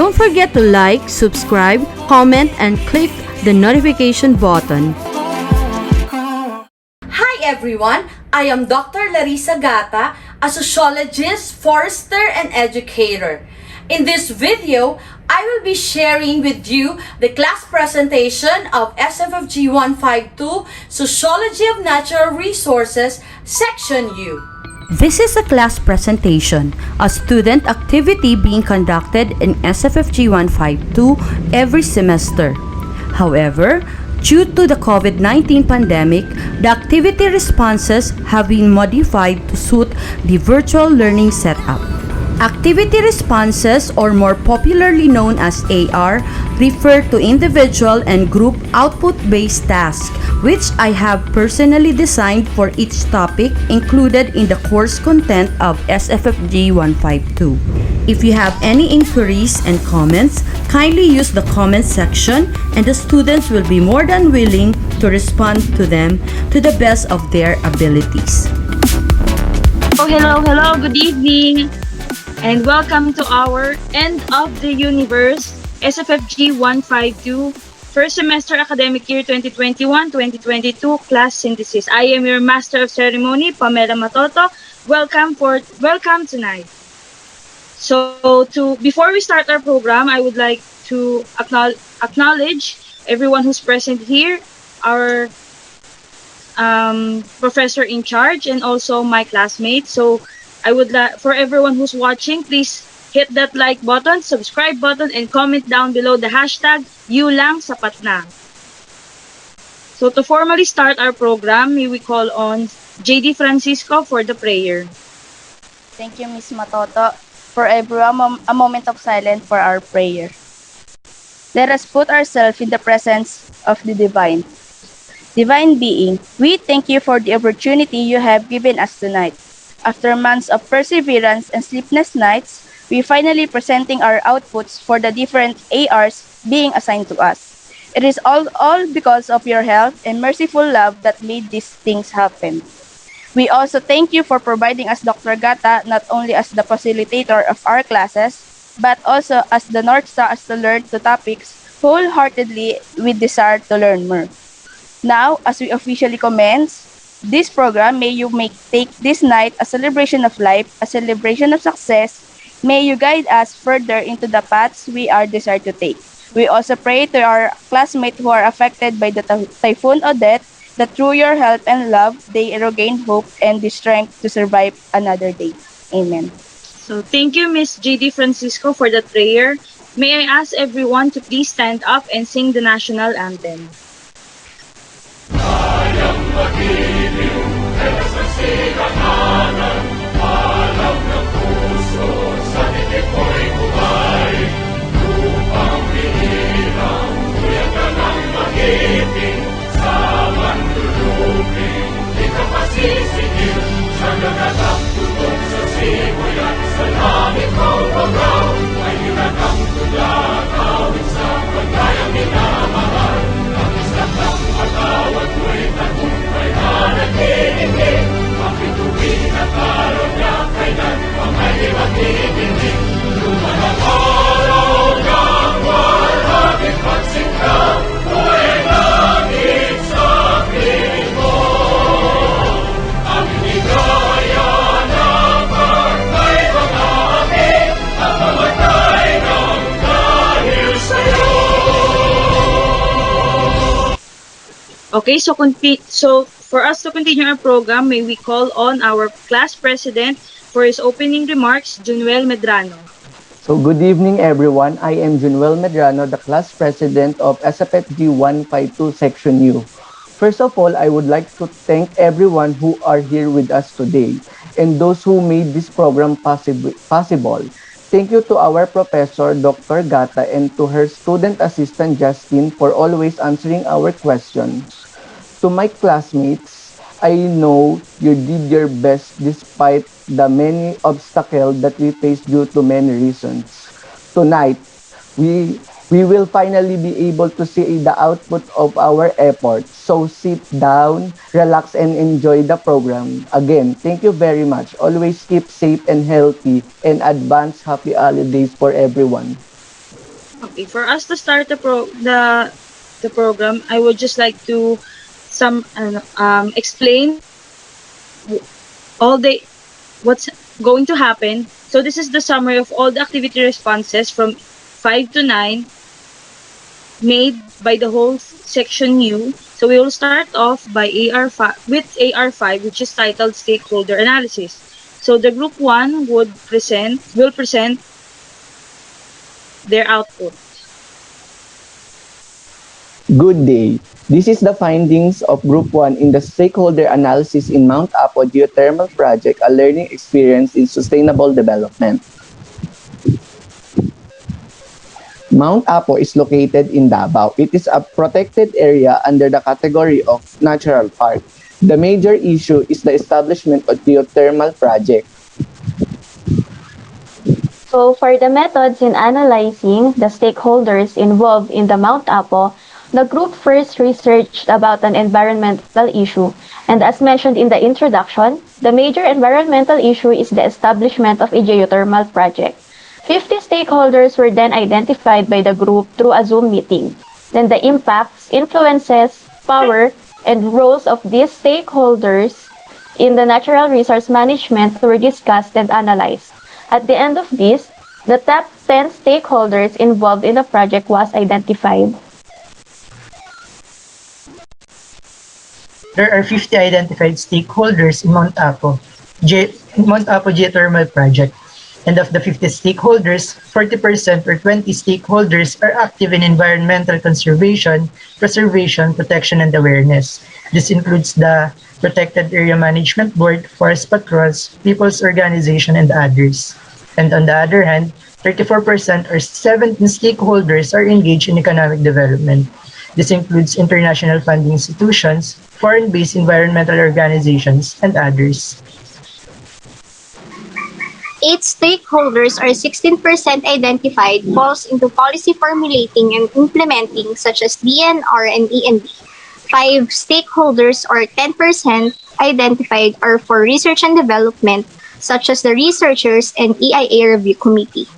Don't forget to like, subscribe, comment, and click the notification button. Hi everyone, I am Dr. Larissa Gata, a sociologist, forester, and educator. In this video, I will be sharing with you the class presentation of SFFG 152, Sociology of Natural Resources, Section U. This is a class presentation, a student activity being conducted in SFFG 152 every semester. However, due to the COVID-19 pandemic, the activity responses have been modified to suit the virtual learning setup. Activity responses, or more popularly known as AR, refer to individual and group output-based tasks, which I have personally designed for each topic included in the course content of SFFG 152. If you have any inquiries and comments, kindly use the comment section and the students will be more than willing to respond to them to the best of their abilities. Hello, good evening, and welcome to our End of the Universe SFFG 152 First Semester Academic Year 2021-2022 Class Synthesis. I am your Master of Ceremony, Pamela Matoto. Welcome tonight. So, before we start our program, I would like to acknowledge everyone who's present here, our professor in charge, and also my classmates. So I would like for everyone who's watching, please hit that like button, subscribe button, and comment down below the hashtag #YouLangSapatNa. So to formally start our program, may we call on JD Francisco for the prayer. Thank you, Ms. Matoto. For everyone, a moment of silence for our prayer. Let us put ourselves in the presence of the Divine. Divine Being, we thank you for the opportunity you have given us tonight. After months of perseverance and sleepless nights, we finally presenting our outputs for the different ARs being assigned to us. It is all because of your help and merciful love that made these things happen. We also thank you for providing us Dr. Gata not only as the facilitator of our classes, but also as the North Star as to learn the topics wholeheartedly with desire to learn more. Now, as we officially commence this program, may you take this night a celebration of life, a celebration of success. May you guide us further into the paths we are desired to take. We also pray to our classmates who are affected by the Typhoon Odette that through your help and love, they regain hope and the strength to survive another day. Amen. So thank you, Ms. JD Francisco, for that prayer. May I ask everyone to please stand up and sing the National Anthem. Sayang magiliw, ewas ng sigakanan, alam ng puso, sa titik ko'y bubay. Lupang pinirang, kuya ka ng magiting, sa mandulupin, di ka pasisigil, sa gagatang tutok sa simoy at sa langit mo pagaw, ay hinatang tula, kawin sa pagkayang minamahal. Patawad mo'y tagumpay na nagtitindig, mapituwin at araw na kailan pangayib at titinig. Lumanang araw ng walhaging pagsikap, buhay langit sa piling mo. Ang higaya na pagkaibang amin, at mamatay ng dahil sa'yo. Okay, so for us to continue our program, may we call on our class president for his opening remarks, Junuel Medrano. So good evening everyone. I am Junuel Medrano, the class president of SFFG 152 Section U. First of all, I would like to thank everyone who are here with us today and those who made this program possible. Thank you to our professor, Dr. Gata, and to her student assistant, Justin, for always answering our questions. To my classmates, I know you did your best despite the many obstacles that we faced due to many reasons. Tonight, we will finally be able to see the output of our efforts. So sit down, relax, and enjoy the program. Again, thank you very much. Always keep safe and healthy, and advance happy holidays for everyone. Okay, for us to start the program, I would just like to explain all the what's going to happen. So this is the summary of all the activity responses from 5 to 9 made by the whole section U. So we will start off by AR5 which is titled Stakeholder Analysis. So the group 1 will present their output. Good day. This is the findings of Group 1 in the Stakeholder Analysis in Mount Apo Geothermal Project, a learning experience in sustainable development. Mount Apo is located in Davao. It is a protected area under the category of natural park. The major issue is the establishment of geothermal project. So for the methods in analyzing the stakeholders involved in the Mount Apo, the group first researched about an environmental issue, and as mentioned in the introduction, the major environmental issue is the establishment of a geothermal project. 50 stakeholders were then identified by the group through a Zoom meeting. Then the impacts, influences, power, and roles of these stakeholders in the natural resource management were discussed and analyzed. At the end of this, the top 10 stakeholders involved in the project was identified. There are 50 identified stakeholders in Mount Apo Geothermal Project. And of the 50 stakeholders, 40% or 20 stakeholders are active in environmental conservation, preservation, protection, and awareness. This includes the Protected Area Management Board, forest patrols, people's organization, and others. And on the other hand, 34% or 17 stakeholders are engaged in economic development. This includes international funding institutions, foreign-based environmental organizations, and others. 8 stakeholders or 16% identified falls into policy formulating and implementing such as DNR and END. 5 stakeholders or 10% identified are for research and development such as the researchers and EIA review committee.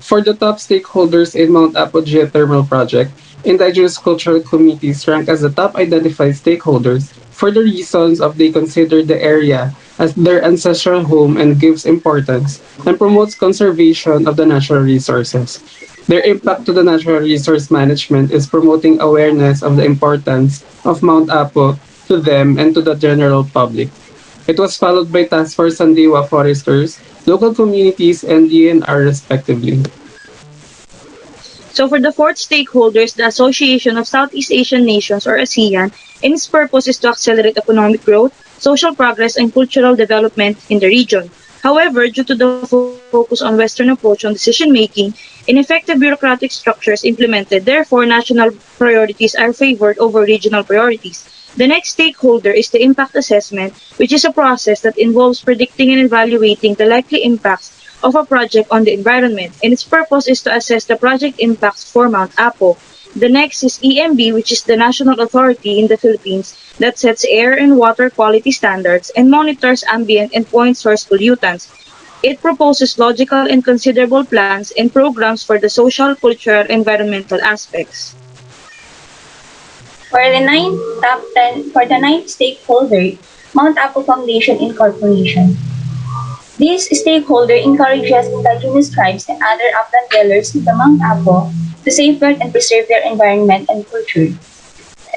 For the top stakeholders in Mount Apo Geothermal Project, indigenous cultural communities rank as the top identified stakeholders for the reasons of they consider the area as their ancestral home and gives importance and promotes conservation of the natural resources. Their impact to the natural resource management is promoting awareness of the importance of Mount Apo to them and to the general public. It was followed by Task Force Sandiwa Foresters, local communities, and DNR respectively. So for the fourth stakeholders, the Association of Southeast Asian Nations or ASEAN, and its purpose is to accelerate economic growth, social progress, and cultural development in the region. However, due to the focus on Western approach on decision-making, ineffective bureaucratic structures implemented, therefore national priorities are favored over regional priorities. The next stakeholder is the impact assessment, which is a process that involves predicting and evaluating the likely impacts of a project on the environment, and its purpose is to assess the project impacts for Mount Apo. The next is EMB, which is the national authority in the Philippines that sets air and water quality standards and monitors ambient and point source pollutants. It proposes logical and considerable plans and programs for the social, cultural, and environmental aspects. For the ninth stakeholder, Mount Apo Foundation Incorporation. This stakeholder encourages indigenous tribes and other upland dwellers in the Mount Apo to safeguard and preserve their environment and culture.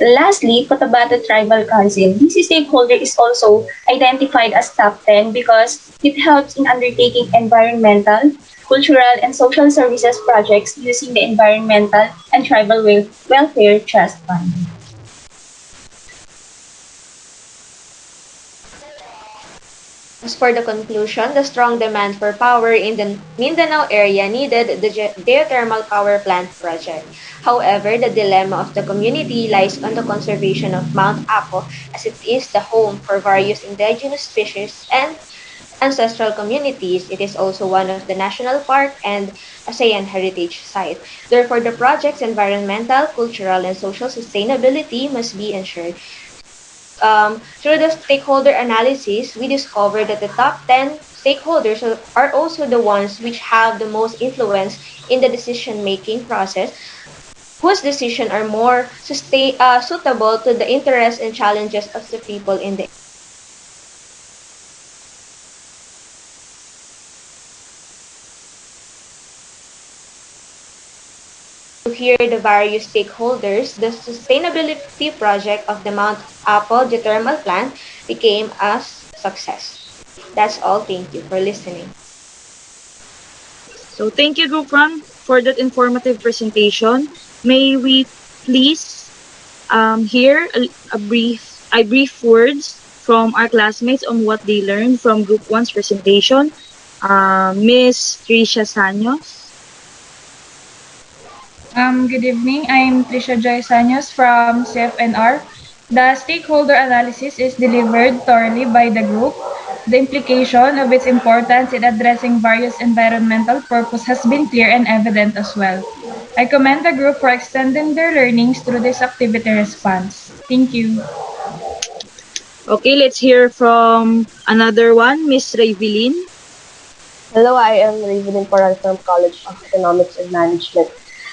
Lastly, Cotabato Tribal Council. This stakeholder is also identified as top 10 because it helps in undertaking environmental, cultural, and social services projects using the Environmental and Tribal Welfare Trust Fund. As for the conclusion, the strong demand for power in the Mindanao area needed the geothermal power plant project. However, the dilemma of the community lies on the conservation of Mount Apo as it is the home for various indigenous species and ancestral communities. It is also one of the national park and ASEAN heritage site. Therefore, the project's environmental, cultural, and social sustainability must be ensured. Through the stakeholder analysis, we discovered that the top 10 stakeholders are also the ones which have the most influence in the decision-making process, whose decisions are more suitable to the interests and challenges of the people in the to hear the various stakeholders, the sustainability project of the Mount Apple geothermal plant became a success. That's all. Thank you for listening. So thank you, Group 1, for that informative presentation. May we please hear a brief words from our classmates on what they learned from Group 1's presentation. Miss Tricia Sanyos. Good evening. I'm Tricia Joy Sanyos from CFNR. The stakeholder analysis is delivered thoroughly by the group. The implication of its importance in addressing various environmental purposes has been clear and evident as well. I commend the group for extending their learnings through this activity response. Thank you. Okay, let's hear from another one, Miss Rayvilin. Hello, I am Raven Coral from College of Economics and Management.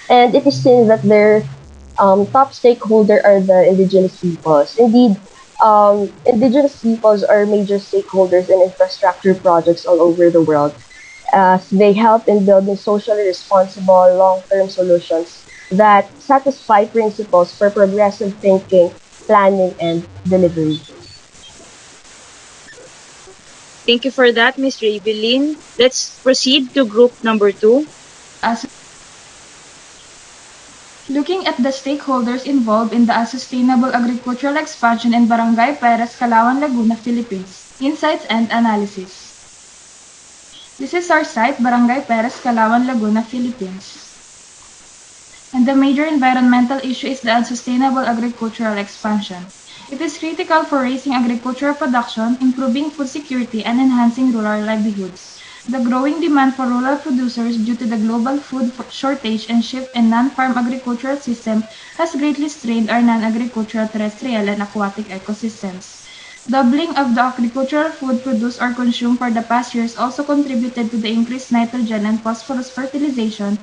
And it is seen that their top stakeholder are the indigenous peoples. Indeed, indigenous peoples are major stakeholders in infrastructure projects all over the world, as they help in building socially responsible long-term solutions that satisfy principles for progressive thinking, planning, and delivery. Thank you for that, Miss Rayvilin. Let's proceed to group number 2. Looking at the stakeholders involved in the sustainable agricultural expansion in Barangay Perez, Calauan, Laguna, Philippines. Insights and analysis. This is our site, Barangay Perez, Calauan, Laguna, Philippines. And the major environmental issue is the unsustainable agricultural expansion. It is critical for raising agricultural production, improving food security, and enhancing rural livelihoods. The growing demand for rural producers due to the global food shortage and shift in non-farm agricultural system has greatly strained our non-agricultural terrestrial and aquatic ecosystems. Doubling of the agricultural food produced or consumed for the past years also contributed to the increased nitrogen and phosphorus fertilization,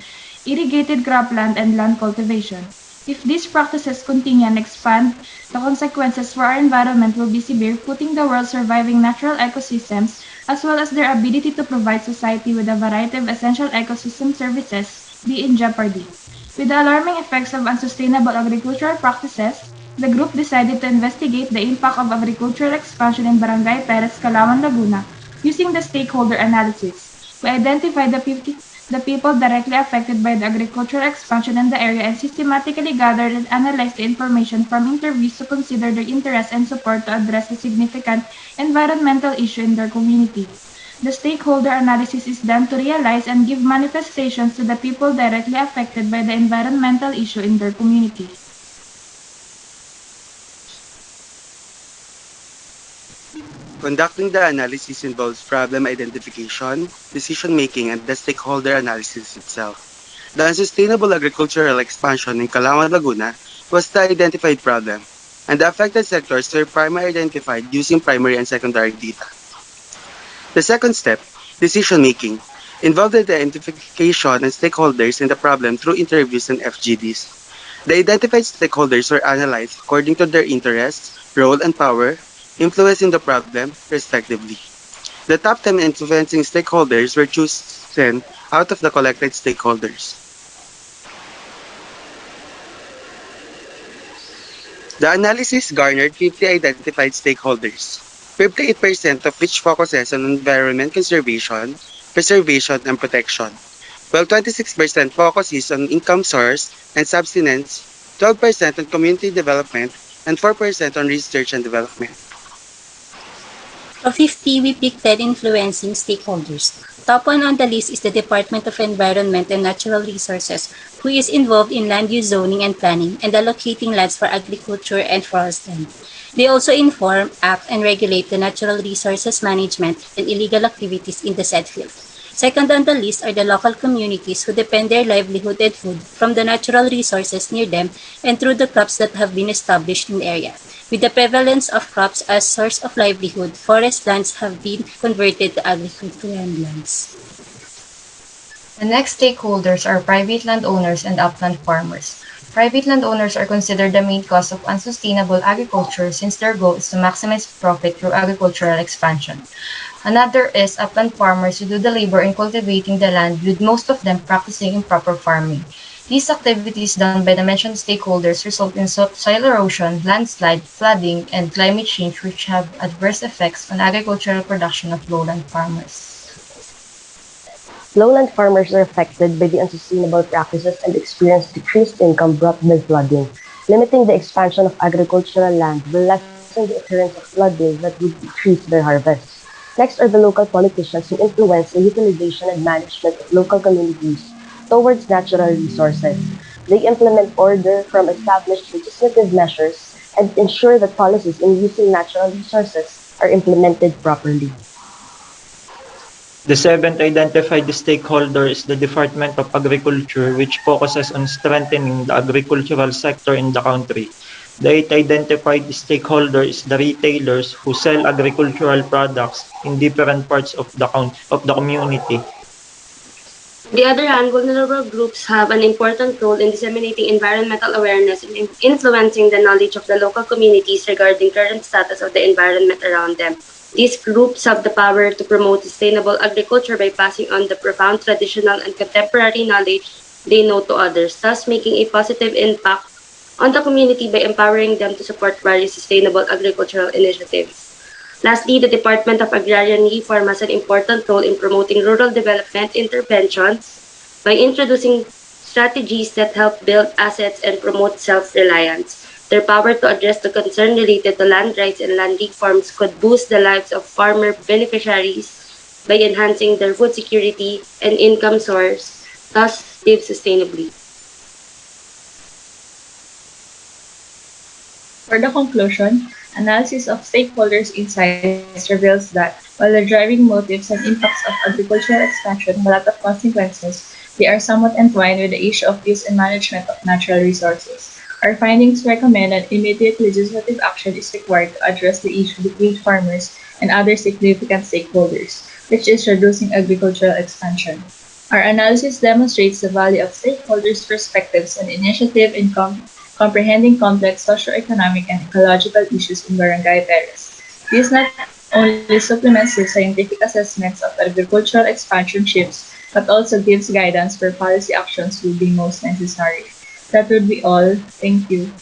irrigated cropland, and land cultivation. If these practices continue and expand, the consequences for our environment will be severe, putting the world's surviving natural ecosystems as well as their ability to provide society with a variety of essential ecosystem services be in jeopardy. With the alarming effects of unsustainable agricultural practices, the group decided to investigate the impact of agricultural expansion in Barangay Perez, Calauan, Laguna, using the stakeholder analysis. We identified the people directly affected by the agricultural expansion in the area and systematically gathered and analyzed the information from interviews to consider their interests and support to address a significant environmental issue in their community. The stakeholder analysis is done to realize and give manifestations to the people directly affected by the environmental issue in their community. Conducting the analysis involves problem identification, decision-making, and the stakeholder analysis itself. The unsustainable agricultural expansion in Calauan, Laguna was the identified problem, and the affected sectors were primarily identified using primary and secondary data. The second step, decision-making, involved the identification and stakeholders in the problem through interviews and FGDs. The identified stakeholders were analyzed according to their interests, role, and power, influence in the problem, respectively. The top 10 influencing stakeholders were chosen out of the collected stakeholders. The analysis garnered 50 identified stakeholders, 58% of which focuses on environment conservation, preservation, and protection, while 26% focuses on income source and subsistence, 12% on community development, and 4% on research and development. Of 50, we picked 10 influencing stakeholders. Top one on the list is the Department of Environment and Natural Resources, who is involved in land use zoning and planning and allocating lands for agriculture and forest land. They also inform, act, and regulate the natural resources management and illegal activities in the said field. Second on the list are the local communities who depend their livelihood and food from the natural resources near them and through the crops that have been established in the area. With the prevalence of crops as source of livelihood, forest lands have been converted to agricultural lands. The next stakeholders are private landowners and upland farmers. Private landowners are considered the main cause of unsustainable agriculture since their goal is to maximize profit through agricultural expansion. Another is upland farmers who do the labor in cultivating the land, with most of them practicing improper farming. These activities done by the mentioned stakeholders result in soil erosion, landslide, flooding, and climate change, which have adverse effects on agricultural production of lowland farmers. Lowland farmers are affected by the unsustainable practices and experience decreased income brought by flooding. Limiting the expansion of agricultural land will lessen the occurrence of flooding that would decrease their harvests. Next are the local politicians who influence the utilization and management of local communities towards natural resources. They implement order from established legislative measures and ensure that policies in using natural resources are implemented properly. The seventh identified stakeholder is the Department of Agriculture, which focuses on strengthening the agricultural sector in the country. The eighth identified stakeholder is the retailers who sell agricultural products in different parts of the community. On the other hand, vulnerable groups have an important role in disseminating environmental awareness and influencing the knowledge of the local communities regarding current status of the environment around them. These groups have the power to promote sustainable agriculture by passing on the profound traditional and contemporary knowledge they know to others, thus making a positive impact on the community by empowering them to support various sustainable agricultural initiatives. Lastly, the Department of Agrarian Reform has an important role in promoting rural development interventions by introducing strategies that help build assets and promote self-reliance. Their power to address the concern related to land rights and land reforms could boost the lives of farmer beneficiaries by enhancing their food security and income source, thus live sustainably. For the conclusion, analysis of stakeholders' insights reveals that while the driving motives and impacts of agricultural expansion have a lot of consequences, they are somewhat entwined with the issue of use and management of natural resources. Our findings recommend that immediate legislative action is required to address the issue between farmers and other significant stakeholders, which is reducing agricultural expansion. Our analysis demonstrates the value of stakeholders' perspectives and initiative in comprehending complex socioeconomic and ecological issues in Barangay Perez. This not only supplements the scientific assessments of agricultural expansion shifts, but also gives guidance where policy actions will be most necessary. That would be all. Thank you.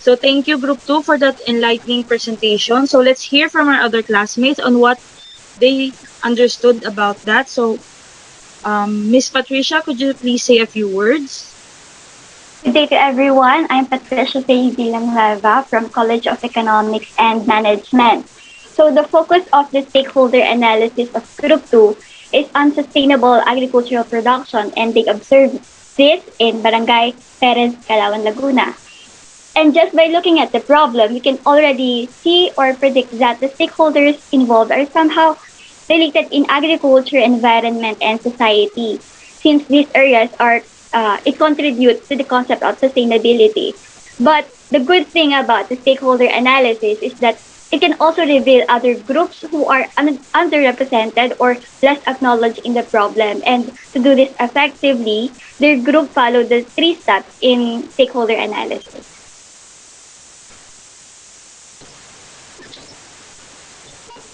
So thank you, Group 2, for that enlightening presentation. So let's hear from our other classmates on what they understood about that. So, Miss Patricia, could you please say a few words? Good day to everyone. I'm Patricia Villanueva from College of Economics and Management. So the focus of the stakeholder analysis of Group 2 is on sustainable agricultural production, and they observed this in Barangay Perez, Calauan, Laguna. And just by looking at the problem, you can already see or predict that the stakeholders involved are somehow related in agriculture, environment, and society, since these areas are it contributes to the concept of sustainability. But the good thing about the stakeholder analysis is that it can also reveal other groups who are underrepresented or less acknowledged in the problem. And to do this effectively, their group followed the 3 steps in stakeholder analysis.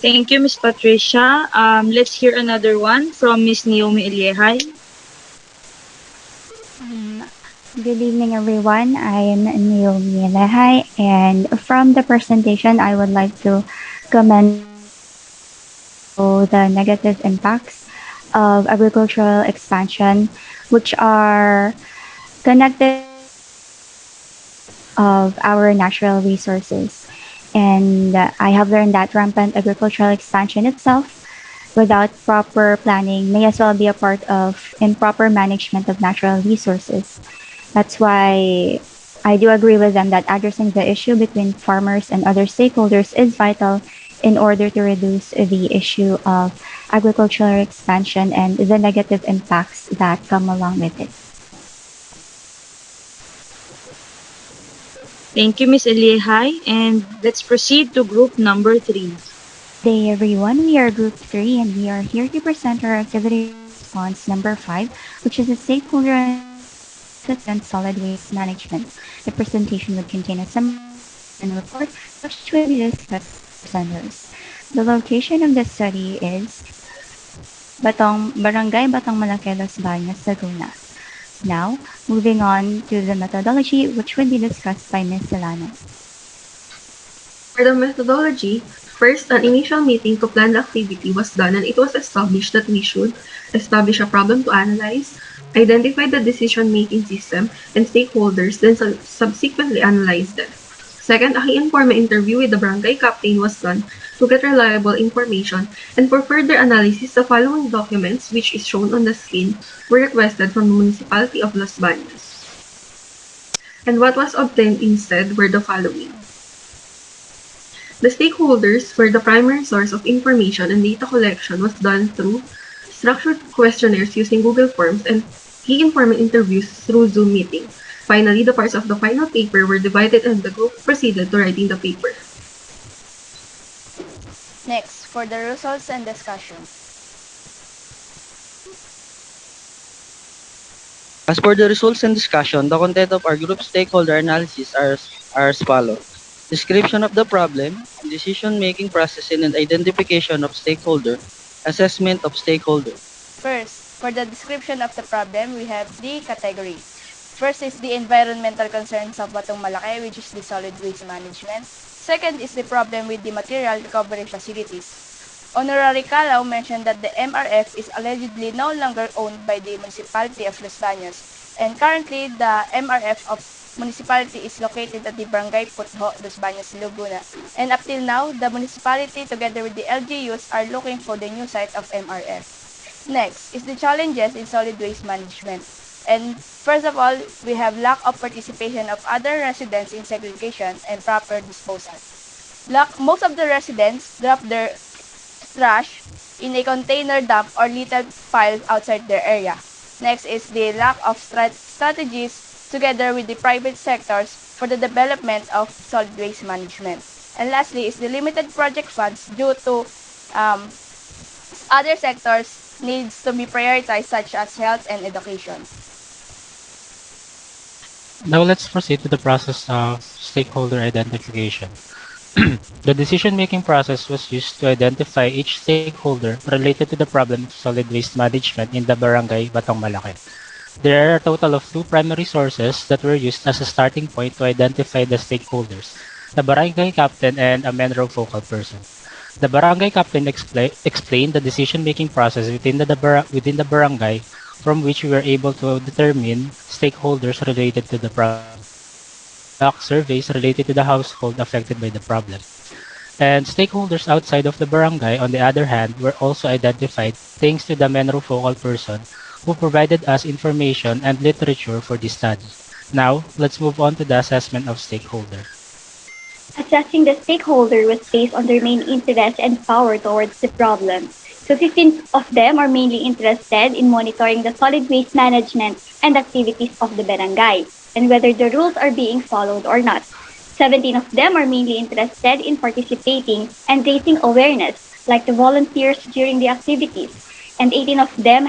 Thank you, Miss Patricia. Let's hear another one from Miss Naomi Iliehay. Good evening, everyone. I am Naomi Lehay, and from the presentation, I would like to comment on the negative impacts of agricultural expansion, which are connected of our natural resources. And I have learned that rampant agricultural expansion itself, without proper planning, may as well be a part of improper management of natural resources. That's why I do agree with them that addressing the issue between farmers and other stakeholders is vital in order to reduce the issue of agricultural expansion and the negative impacts that come along with it. Thank you, Ms. Eliehai. And let's proceed to group number 3. Good day, everyone. We are Group 3 and we are here to present our activity response number 5, which is a stakeholder analysis and solid waste management. The presentation would contain a summary and report which will be discussed by presenters. The location of the study is Barangay Batang Malaki, Los Baños, Laguna. Now, moving on to the methodology, which will be discussed by Ms. Solano. For the methodology, first, an initial meeting to plan the activity was done and it was established that we should establish a problem to analyze, identify the decision-making system and stakeholders, then subsequently analyze them. Second, a informal interview with the barangay captain was done to get reliable information, and for further analysis, the following documents, which is shown on the screen, were requested from the municipality of Los Baños. And what was obtained instead were the following. The stakeholders were the primary source of information, and data collection was done through structured questionnaires using Google Forms and key informal interviews through Zoom meeting. Finally, the parts of the final paper were divided and the group proceeded to writing the paper. Next, for the results and discussion. As for the results and discussion, the content of our group stakeholder analysis are as follows. Description of the problem, decision-making process and identification of stakeholder, assessment of stakeholder. First, for the description of the problem, we have 3 categories. First is the environmental concerns of Batong Malaki, which is the solid waste management. Second is the problem with the material recovery facilities. Honorary Calao mentioned that the MRF is allegedly no longer owned by the municipality of Los Baños, and currently the MRF of municipality is located at the Barangay Putho, Los Baños, Laguna. And up till now, the municipality together with the LGUs are looking for the new site of MRF. Next is the challenges in solid waste management. And first of all, we have lack of participation of other residents in segregation and proper disposal. Most of the residents drop their trash in a container dump or little pile outside their area. Next is the lack of strategies together with the private sectors for the development of solid waste management. And lastly is the limited project funds due to other sectors needs to be prioritized such as health and education. Now let's proceed to the process of stakeholder identification. The decision-making process was used to identify each stakeholder related to the problem of solid waste management in the barangay Batong Malaki. There are a total of 2 primary sources that were used as a starting point to identify the stakeholders, the barangay captain and a menro focal person. The barangay captain explained the decision-making process within the barangay, from which we were able to determine stakeholders related to the problem, surveys related to the household affected by the problem. And stakeholders outside of the barangay, on the other hand, were also identified thanks to the menro focal person who provided us information and literature for this study. Now, let's move on to the assessment of stakeholder. Assessing the stakeholder was based on their main interest and power towards the problem. So 15 of them are mainly interested in monitoring the solid waste management and activities of the barangay and whether the rules are being followed or not. 17 of them are mainly interested in participating and raising awareness, like the volunteers during the activities. And 18 of them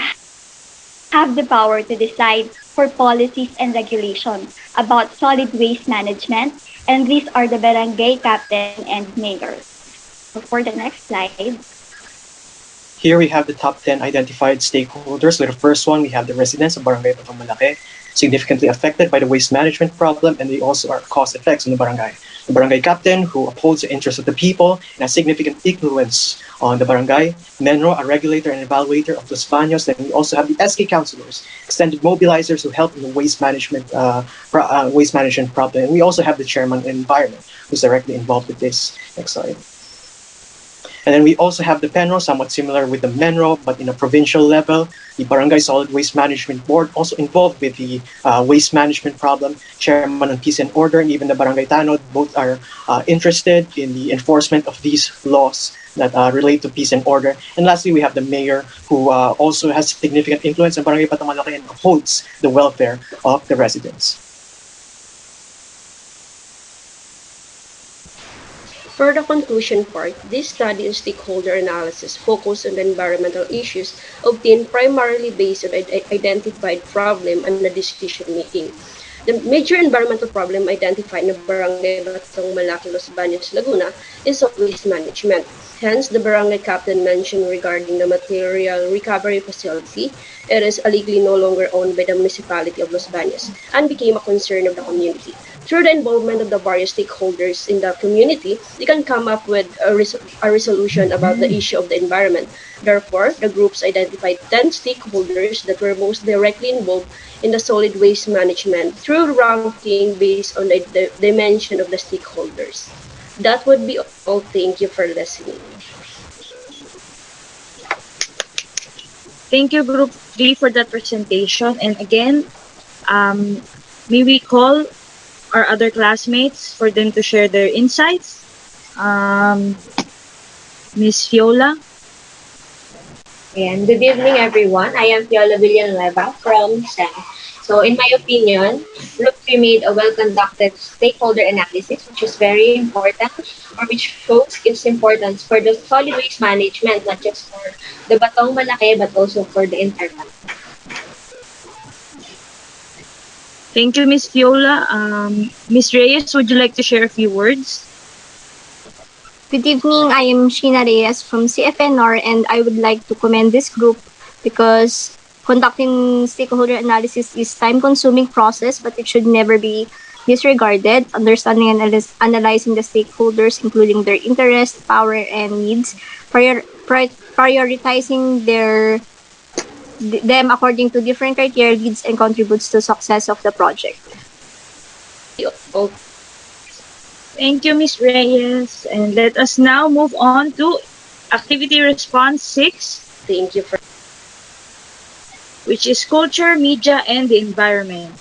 have the power to decide for policies and regulations about solid waste management, and these are the barangay captain and mayor. So for the next slide. Here we have the top 10 identified stakeholders. With the first one, we have the residents of Barangay Batong Malaki, significantly affected by the waste management problem, and they also are cause effects on the barangay. The barangay captain, who upholds the interests of the people and has significant influence on the barangay. Menro, a regulator and evaluator of Los Baños. Then we also have the SK councilors, extended mobilizers who help in the waste management problem. And we also have the chairman of environment, who's directly involved with this. Next slide. And then we also have the PENRO, somewhat similar with the MENRO, but in a provincial level. The Barangay Solid Waste Management Board also involved with the waste management problem. Chairman on Peace and Order and even the Barangay Tanod both are interested in the enforcement of these laws that relate to peace and order. And lastly, we have the mayor who also has significant influence in Barangay Batang Malaki and upholds the welfare of the residents. For the conclusion part, this study and stakeholder analysis focused on the environmental issues obtained primarily based on identified problem and the decision making. The major environmental problem identified in the Barangay Batang Malaki, Los Baños, Laguna is of waste management. Hence, the barangay captain mentioned regarding the material recovery facility, it is illegally no longer owned by the municipality of Los Baños and became a concern of the community. Through the involvement of the various stakeholders in the community, they can come up with a resolution about the issue of the environment. Therefore, the groups identified 10 stakeholders that were most directly involved in the solid waste management through ranking based on the dimension of the stakeholders. That would be all. Thank you for listening. Thank you, Group 3, for that presentation. And again, may we call our other classmates for them to share their insights. Miss Fiola. And good evening, everyone. I am Fiola Villanueva from SEM. So, in my opinion, Group 3 made a well-conducted stakeholder analysis, which is very important, or which shows its importance for the solid waste management, not just for the Batong Malaki, but also for the entire country. Thank you, Miss Fiola. Miss Reyes, would you like to share a few words? Good evening, I am Sheena Reyes from CFNR, and I would like to commend this group because conducting stakeholder analysis is time-consuming process, but it should never be disregarded. Understanding and analyzing the stakeholders, including their interests, power, and needs, prioritizing them according to different criteria leads and contributes to success of the project. Thank you, Ms. Reyes. And let us now move on to Activity Response 6. Thank you for which is Culture, Media, and the Environment.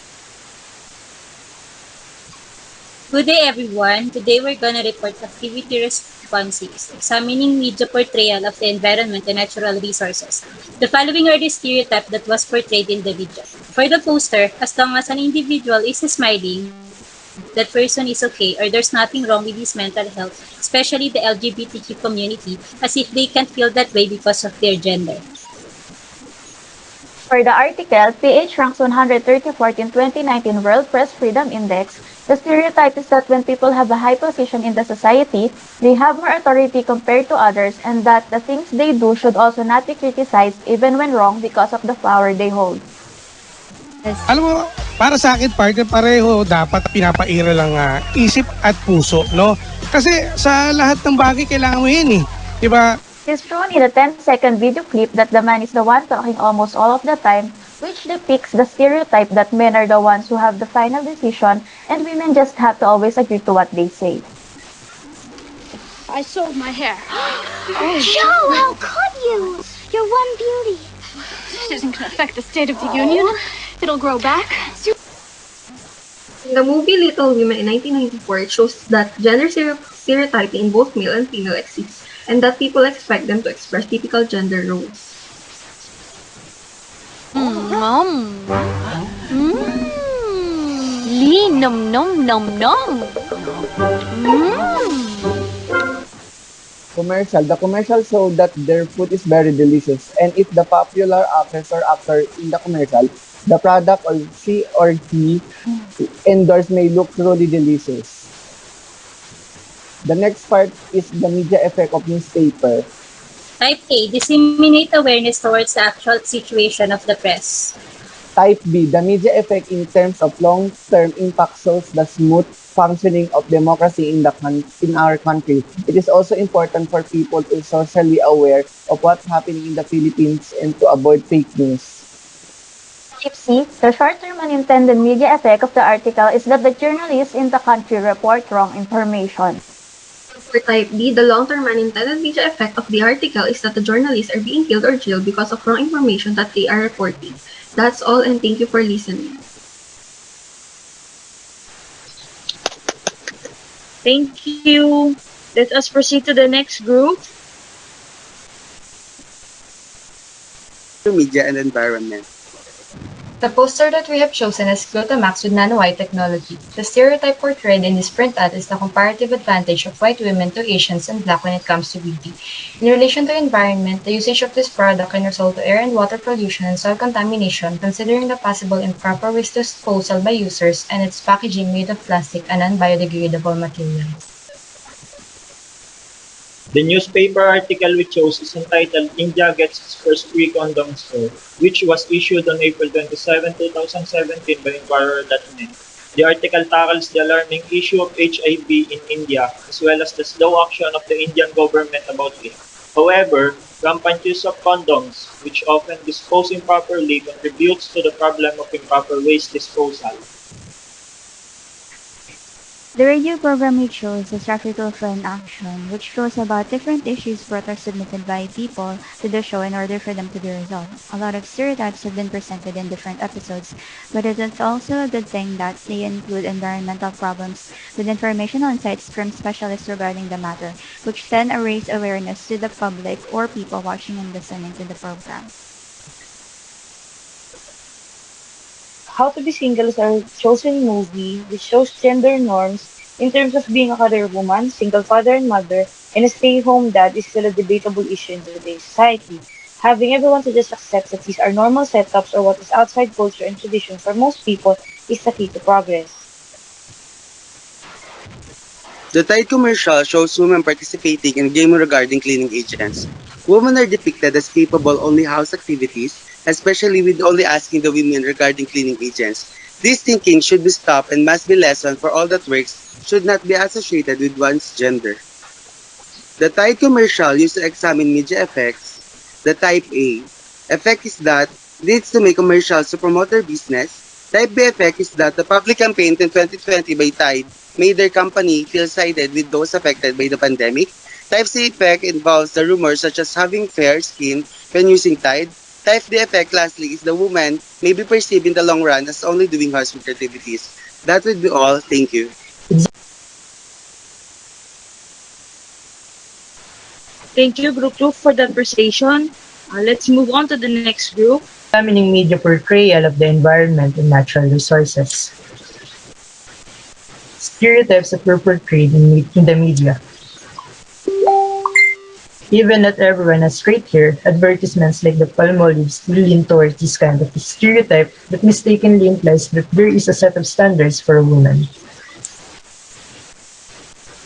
Good day, everyone. Today we're gonna report Activity Response 6, examining media portrayal of the environment and natural resources. The following are the stereotypes that was portrayed in the video. For the poster, as long as an individual is smiling, that person is okay or there's nothing wrong with his mental health, especially the LGBTQ community, as if they can't feel that way because of their gender. For the article, PH ranks 134th in 2019 World Press Freedom Index. The stereotype is that when people have a high position in the society, they have more authority compared to others, and that the things they do should also not be criticized even when wrong because of the power they hold. Alam mo, para sa akin, partner, pareho dapat pinapaira lang isip at puso, no? Kasi sa lahat ng bagay kailangan mo yan eh. Diba? It is shown in a 10-second video clip that the man is the one talking almost all of the time, which depicts the stereotype that men are the ones who have the final decision and women just have to always agree to what they say. I sold my hair. Joe, how could you? You're one beauty. It isn't going to affect the State of the Union. It'll grow back. In the movie Little Women in 1994, it shows that gender stereotyping in both male and female exists, and that people expect them to express typical gender roles. Nom nom nom nom. Commercial. The commercial showed that their food is very delicious, and if the popular actress or actor in the commercial, the product or she or he endorsed may look truly delicious. The next part is the media effect of newspaper. Type A, disseminate awareness towards the actual situation of the press. Type B, the media effect in terms of long-term impact shows the smooth functioning of democracy in our country. It is also important for people to be socially aware of what's happening in the Philippines and to avoid fake news. Type C, the short-term unintended media effect of the article is that the journalists in the country report wrong information. For type B, the long-term unintended media effect of the article is that the journalists are being killed or jailed because of wrong information that they are reporting. That's all, and thank you for listening. Thank you. Let us proceed to the next group. Media and environment. The poster that we have chosen is Glutamax with nano-white technology. The stereotype portrayed in this print ad is the comparative advantage of white women to Asians and black when it comes to beauty. In relation to environment, the usage of this product can result to air and water pollution and soil contamination, considering the possible improper waste disposal by users and its packaging made of plastic and non-biodegradable materials. The newspaper article we chose is entitled India Gets Its First Free Condom Store, which was issued on April 27, 2017 by Inquirer.net. The article tackles the alarming issue of HIV in India, as well as the slow action of the Indian government about it. However, rampant use of condoms, which often dispose improperly, contributes to the problem of improper waste disposal. The radio program we chose is Traffic for an Action, which shows about different issues brought or submitted by people to the show in order for them to be resolved. A lot of stereotypes have been presented in different episodes, but it is also a good thing that they include environmental problems with informational insights from specialists regarding the matter, which then raise awareness to the public or people watching and listening to the program. How to Be Single is our chosen movie which shows gender norms in terms of being a career woman, single father and mother, and a stay-home dad is still a debatable issue in today's society. Having everyone to just accept that these are normal setups or what is outside culture and tradition for most people is the key to progress. The Tide commercial shows women participating in a game regarding cleaning agents. Women are depicted as capable only house activities, especially with only asking the women regarding cleaning agents. This thinking should be stopped and must be lessened for all that works should not be associated with one's gender. The Tide commercial used to examine media effects. The Type A effect is that leads to make commercials to promote their business. Type B effect is that the public campaign in 2020 by Tide made their company feel sided with those affected by the pandemic. Type C effect involves the rumors such as having fair skin when using Tide. Type D effect, lastly, is the woman may be perceived in the long run as only doing household activities. That would be all. Thank you. Thank you, Group 2, for that presentation. Let's move on to the next group. Examining media portrayal of the environment and natural resources. Stereotypes that were portrayed in the media. Even not everyone has straight hair, advertisements like the Palmolive still lean towards this kind of stereotype that mistakenly implies that there is a set of standards for a woman.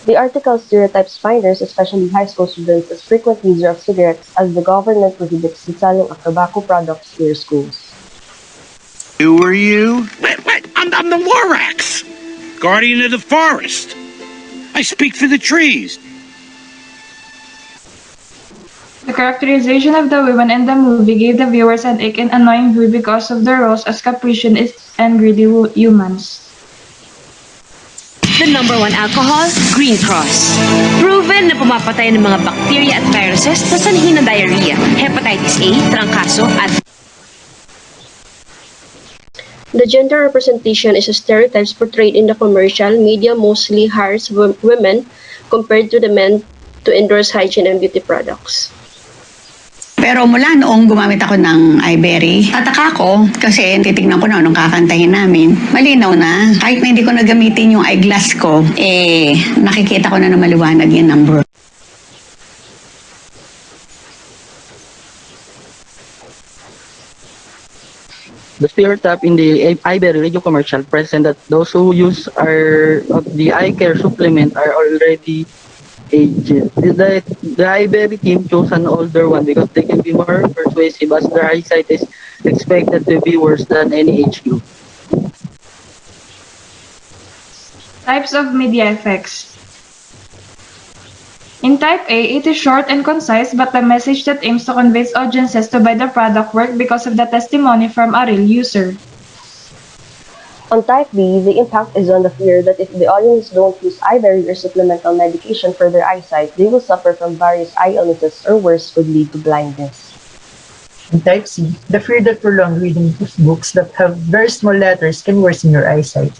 The article stereotypes minors, especially high school students, as frequent users of cigarettes as the government prohibits the selling of tobacco products near schools. Who are you? Wait, I'm the Lorax, guardian of the forest. I speak for the trees. The characterization of the women in the movie gave the viewers an ache and annoying view because of their roles as capricious and greedy humans. The number one alcohol, Green Cross. Proven na pumapatay ng mga bacteria at viruses na sanhi ng diarrhea, hepatitis A, trangkaso, at The gender representation is a stereotypes portrayed in the commercial media mostly hires women compared to the men to endorse hygiene and beauty products. Pero mula noong gumamit ako ng iBerry, tataka ko kasi titignan ko na nung kakantahin namin. Malinaw na, kahit na hindi ko nagamitin yung eyeglass ko, nakikita ko na maliwanag yung number. The stereotype in the iBerry radio commercial present that those who use the eye care supplement are already aged. The iBerry team chose an older one because they can be more persuasive as their eyesight is expected to be worse than any age group. Types of media effects. In Type A, it is short and concise, but the message that aims to convince audiences to buy the product work because of the testimony from a real user. On type B, the impact is on the fear that if the audience don't use ivory or supplemental medication for their eyesight, they will suffer from various eye illnesses or worse could lead to blindness. In type C, the fear that prolonged reading of books that have very small letters can worsen your eyesight.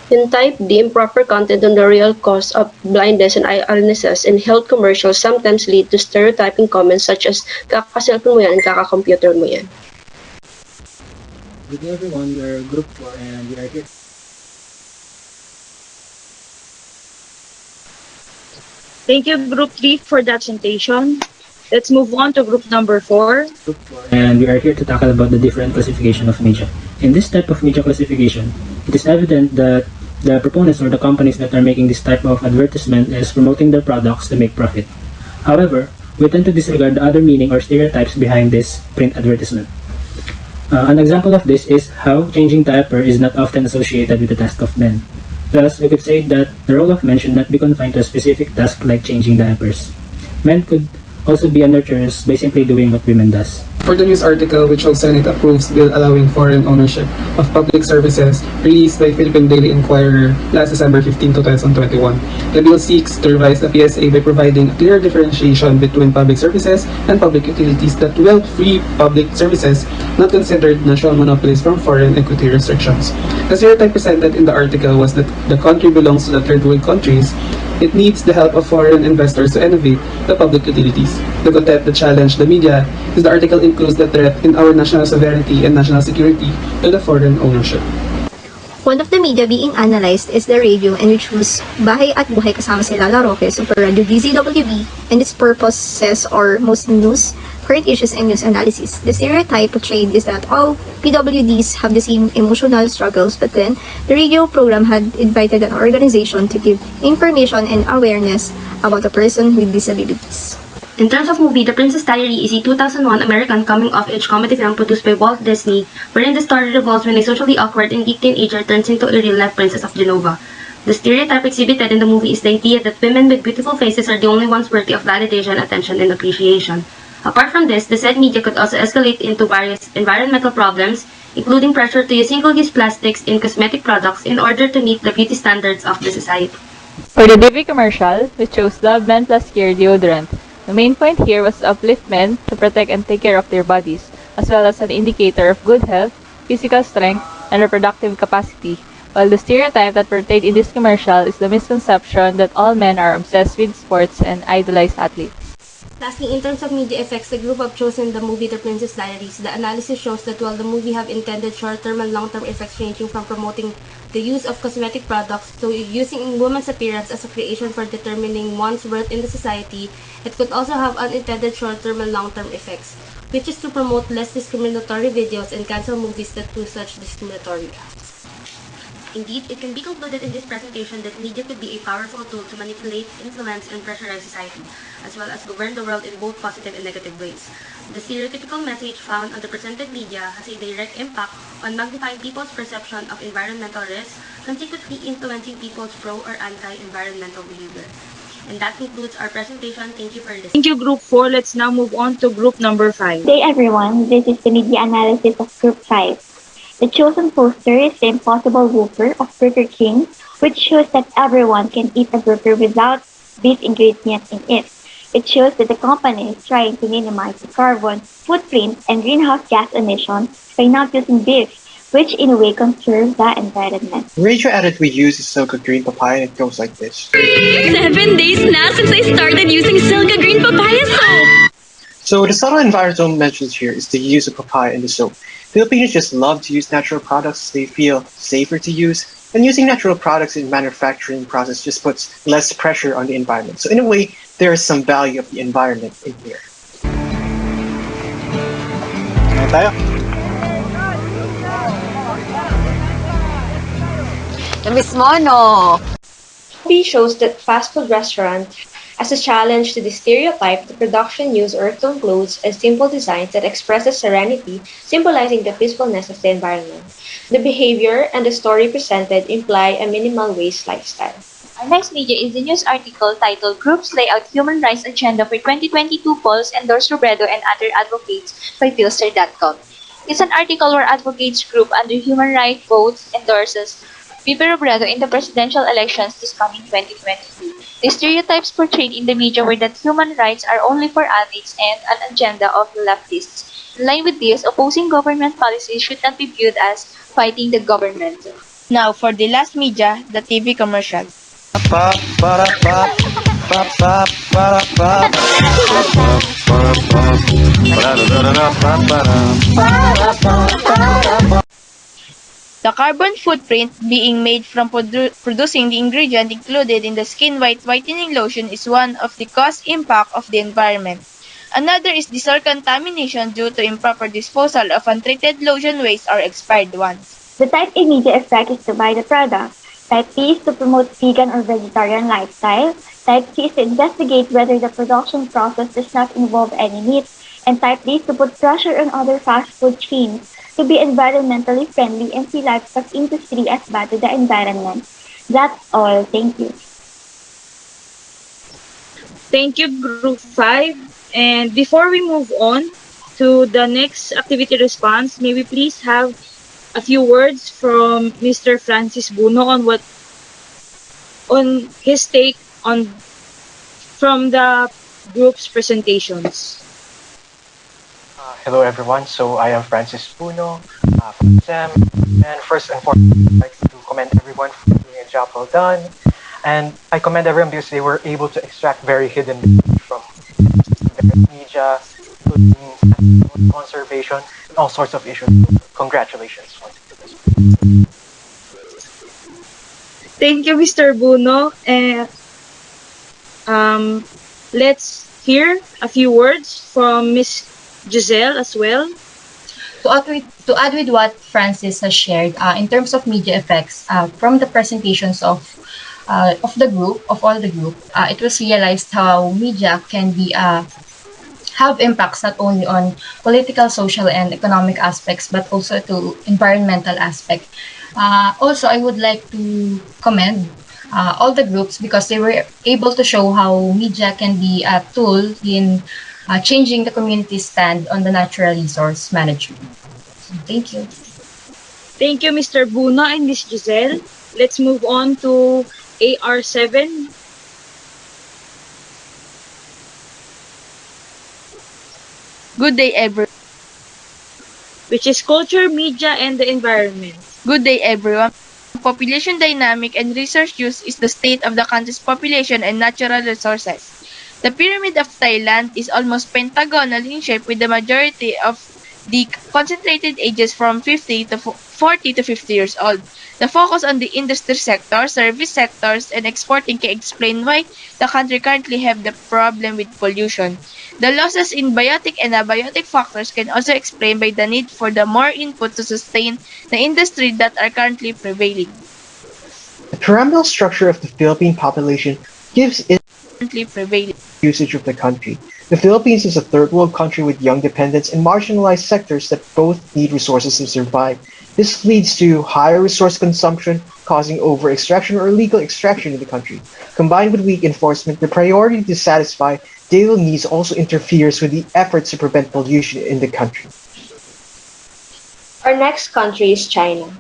In type D, improper content on the real cause of blindness and eye illnesses in health commercials sometimes lead to stereotyping comments such as kaka-cellphone mo yan, kaka-computer mo yan. Good day everyone, we are Group 4 and we are here. Thank you, Group 3, for that presentation. Let's move on to group number 4. And we are here to tackle about the different classification of media. In this type of media classification, it is evident that the proponents or the companies that are making this type of advertisement is promoting their products to make profit. However, we tend to disregard the other meaning or stereotypes behind this print advertisement. An example of this is how changing diaper is not often associated with the task of men. Thus, we could say that the role of men should not be confined to a specific task like changing diapers. Men could also be nurturers by simply doing what women does. For the news article which shows Senate approves bill allowing foreign ownership of public services released by Philippine Daily Inquirer last December 15, 2021. The bill seeks to revise the PSA by providing a clear differentiation between public services and public utilities that will free public services not considered national monopolies from foreign equity restrictions. The stereotype presented in the article was that the country belongs to the third world countries. It needs the help of foreign investors to innovate the public utilities. The content that challenged the media is the article includes the threat in our national sovereignty and national security to the foreign ownership. One of the media being analyzed is the radio, and which was Bahay at Buhay kasama si Lala Roque, Super Radio DZWB, and its purposes are mostly news, current issues, and news analysis. The stereotype portrayed is that all PWDs have the same emotional struggles, but then the radio program had invited an organization to give information and awareness about a person with disabilities. In terms of movie, The Princess Diary is a 2001 American coming-of-age comedy film produced by Walt Disney, wherein the story revolves when a socially awkward and geek teenager turns into a real-life princess of Genova. The stereotype exhibited in the movie is the idea that women with beautiful faces are the only ones worthy of validation, attention, and appreciation. Apart from this, the said media could also escalate into various environmental problems, including pressure to use single-use plastics in cosmetic products in order to meet the beauty standards of the society. For the DV commercial, which shows Love Men Plus Care deodorant, the main point here was to uplift men to protect and take care of their bodies, as well as an indicator of good health, physical strength, and reproductive capacity, while the stereotype that portrayed in this commercial is the misconception that all men are obsessed with sports and idolize athletes. Lastly, in terms of media effects, the group have chosen the movie The Princess Diaries. The analysis shows that while the movie have intended short-term and long-term effects ranging from promoting the use of cosmetic products to using women's appearance as a creation for determining one's worth in the society, it could also have unintended short-term and long-term effects, which is to promote less discriminatory videos and cancel movies that do such discriminatory acts. Indeed, it can be concluded in this presentation that media could be a powerful tool to manipulate, influence, and pressurize society, as well as govern the world in both positive and negative ways. The stereotypical message found on the presented media has a direct impact on magnifying people's perception of environmental risks, consequently influencing people's pro or anti-environmental behavior. And that concludes our presentation. Thank you for listening. Thank you, Group 4. Let's now move on to group number 5. Good day, everyone. This is the media analysis of Group 5. The chosen poster is the Impossible Whopper of Burger King, which shows that everyone can eat a burger without beef ingredients in it. It shows that the company is trying to minimize the carbon footprint and greenhouse gas emissions by not using beef, which in a way conserves the environment. The radio edit we use is Silka Green Papaya, and it goes like this. 7 days now since I started using Silka Green Papaya soap! So the subtle environmental mentions here is the use of papaya in the soap. Filipinos just love to use natural products they feel safer to use, and using natural products in manufacturing process just puts less pressure on the environment. So in a way, there is some value of the environment in here. Ano tayo? Namiss mo, no? Movie shows that fast food restaurant as a challenge to the stereotype, the production use earth-tone clothes as simple designs that expresses serenity, symbolizing the peacefulness of the environment. The behavior and the story presented imply a minimal waste lifestyle. Our next media is the news article titled Groups Lay Out Human Rights Agenda for 2022 Polls Endorse Robredo and Other Advocates by Philster.com. It's an article where advocates group under human rights votes endorses Bibi Robredo in the presidential elections this coming 2022. The stereotypes portrayed in the media were that human rights are only for athletes and an agenda of the leftists. In line with this, opposing government policies should not be viewed as fighting the government. Now for the last media, the TV commercial. The carbon footprint being made from producing the ingredient included in the skin whitening lotion is one of the cost impact of the environment. Another is the soil contamination due to improper disposal of untreated lotion waste or expired ones. The type A media effect is to buy the product. Type B is to promote vegan or vegetarian lifestyle. Type C is to investigate whether the production process does not involve any meat. And type D is to put pressure on other fast food chains to be environmentally friendly and see livestock industry as bad to the environment. That's all. Thank you. Thank you, Group 5. And before we move on to the next activity response, may we please have a few words from Mr. Francis Buno on his take on from the group's presentations. Hello everyone, so I am Francis Puno from SEM, and first and foremost I'd like to commend everyone for doing a job well done, and I commend everyone because they were able to extract very hidden from media, conservation, and all sorts of issues. Congratulations. Thank you, Mr. Buno. Let's hear a few words from Ms. Giselle as well. To add with what Francis has shared, in terms of media effects, from the presentations of the group, of all the group, it was realized how media can be have impacts not only on political, social, and economic aspects, but also to environmental aspect. Also, I would like to commend all the groups because they were able to show how media can be a tool in changing the community's stand on the natural resource management. Thank you. Thank you, Mr. Buno and Ms. Giselle. Let's move on to AR7. Good day, everyone. Which is culture, media, and the environment. Good day, everyone. Population dynamic and resource use is the state of the country's population and natural resources. The pyramid of Thailand is almost pentagonal in shape with the majority of the concentrated ages from 40 to 50 years old. The focus on the industry sector, service sectors, and exporting can explain why the country currently have the problem with pollution. The losses in biotic and abiotic factors can also explain by the need for the more input to sustain the industry that are currently prevailing. The pyramidal structure of the Philippine population gives it usage of the country. The Philippines is a third world country with young dependents and marginalized sectors that both need resources to survive. This leads to higher resource consumption, causing over-extraction or illegal extraction in the country. Combined with weak enforcement, the priority to satisfy daily needs also interferes with the efforts to prevent pollution in the country. Our next country is China.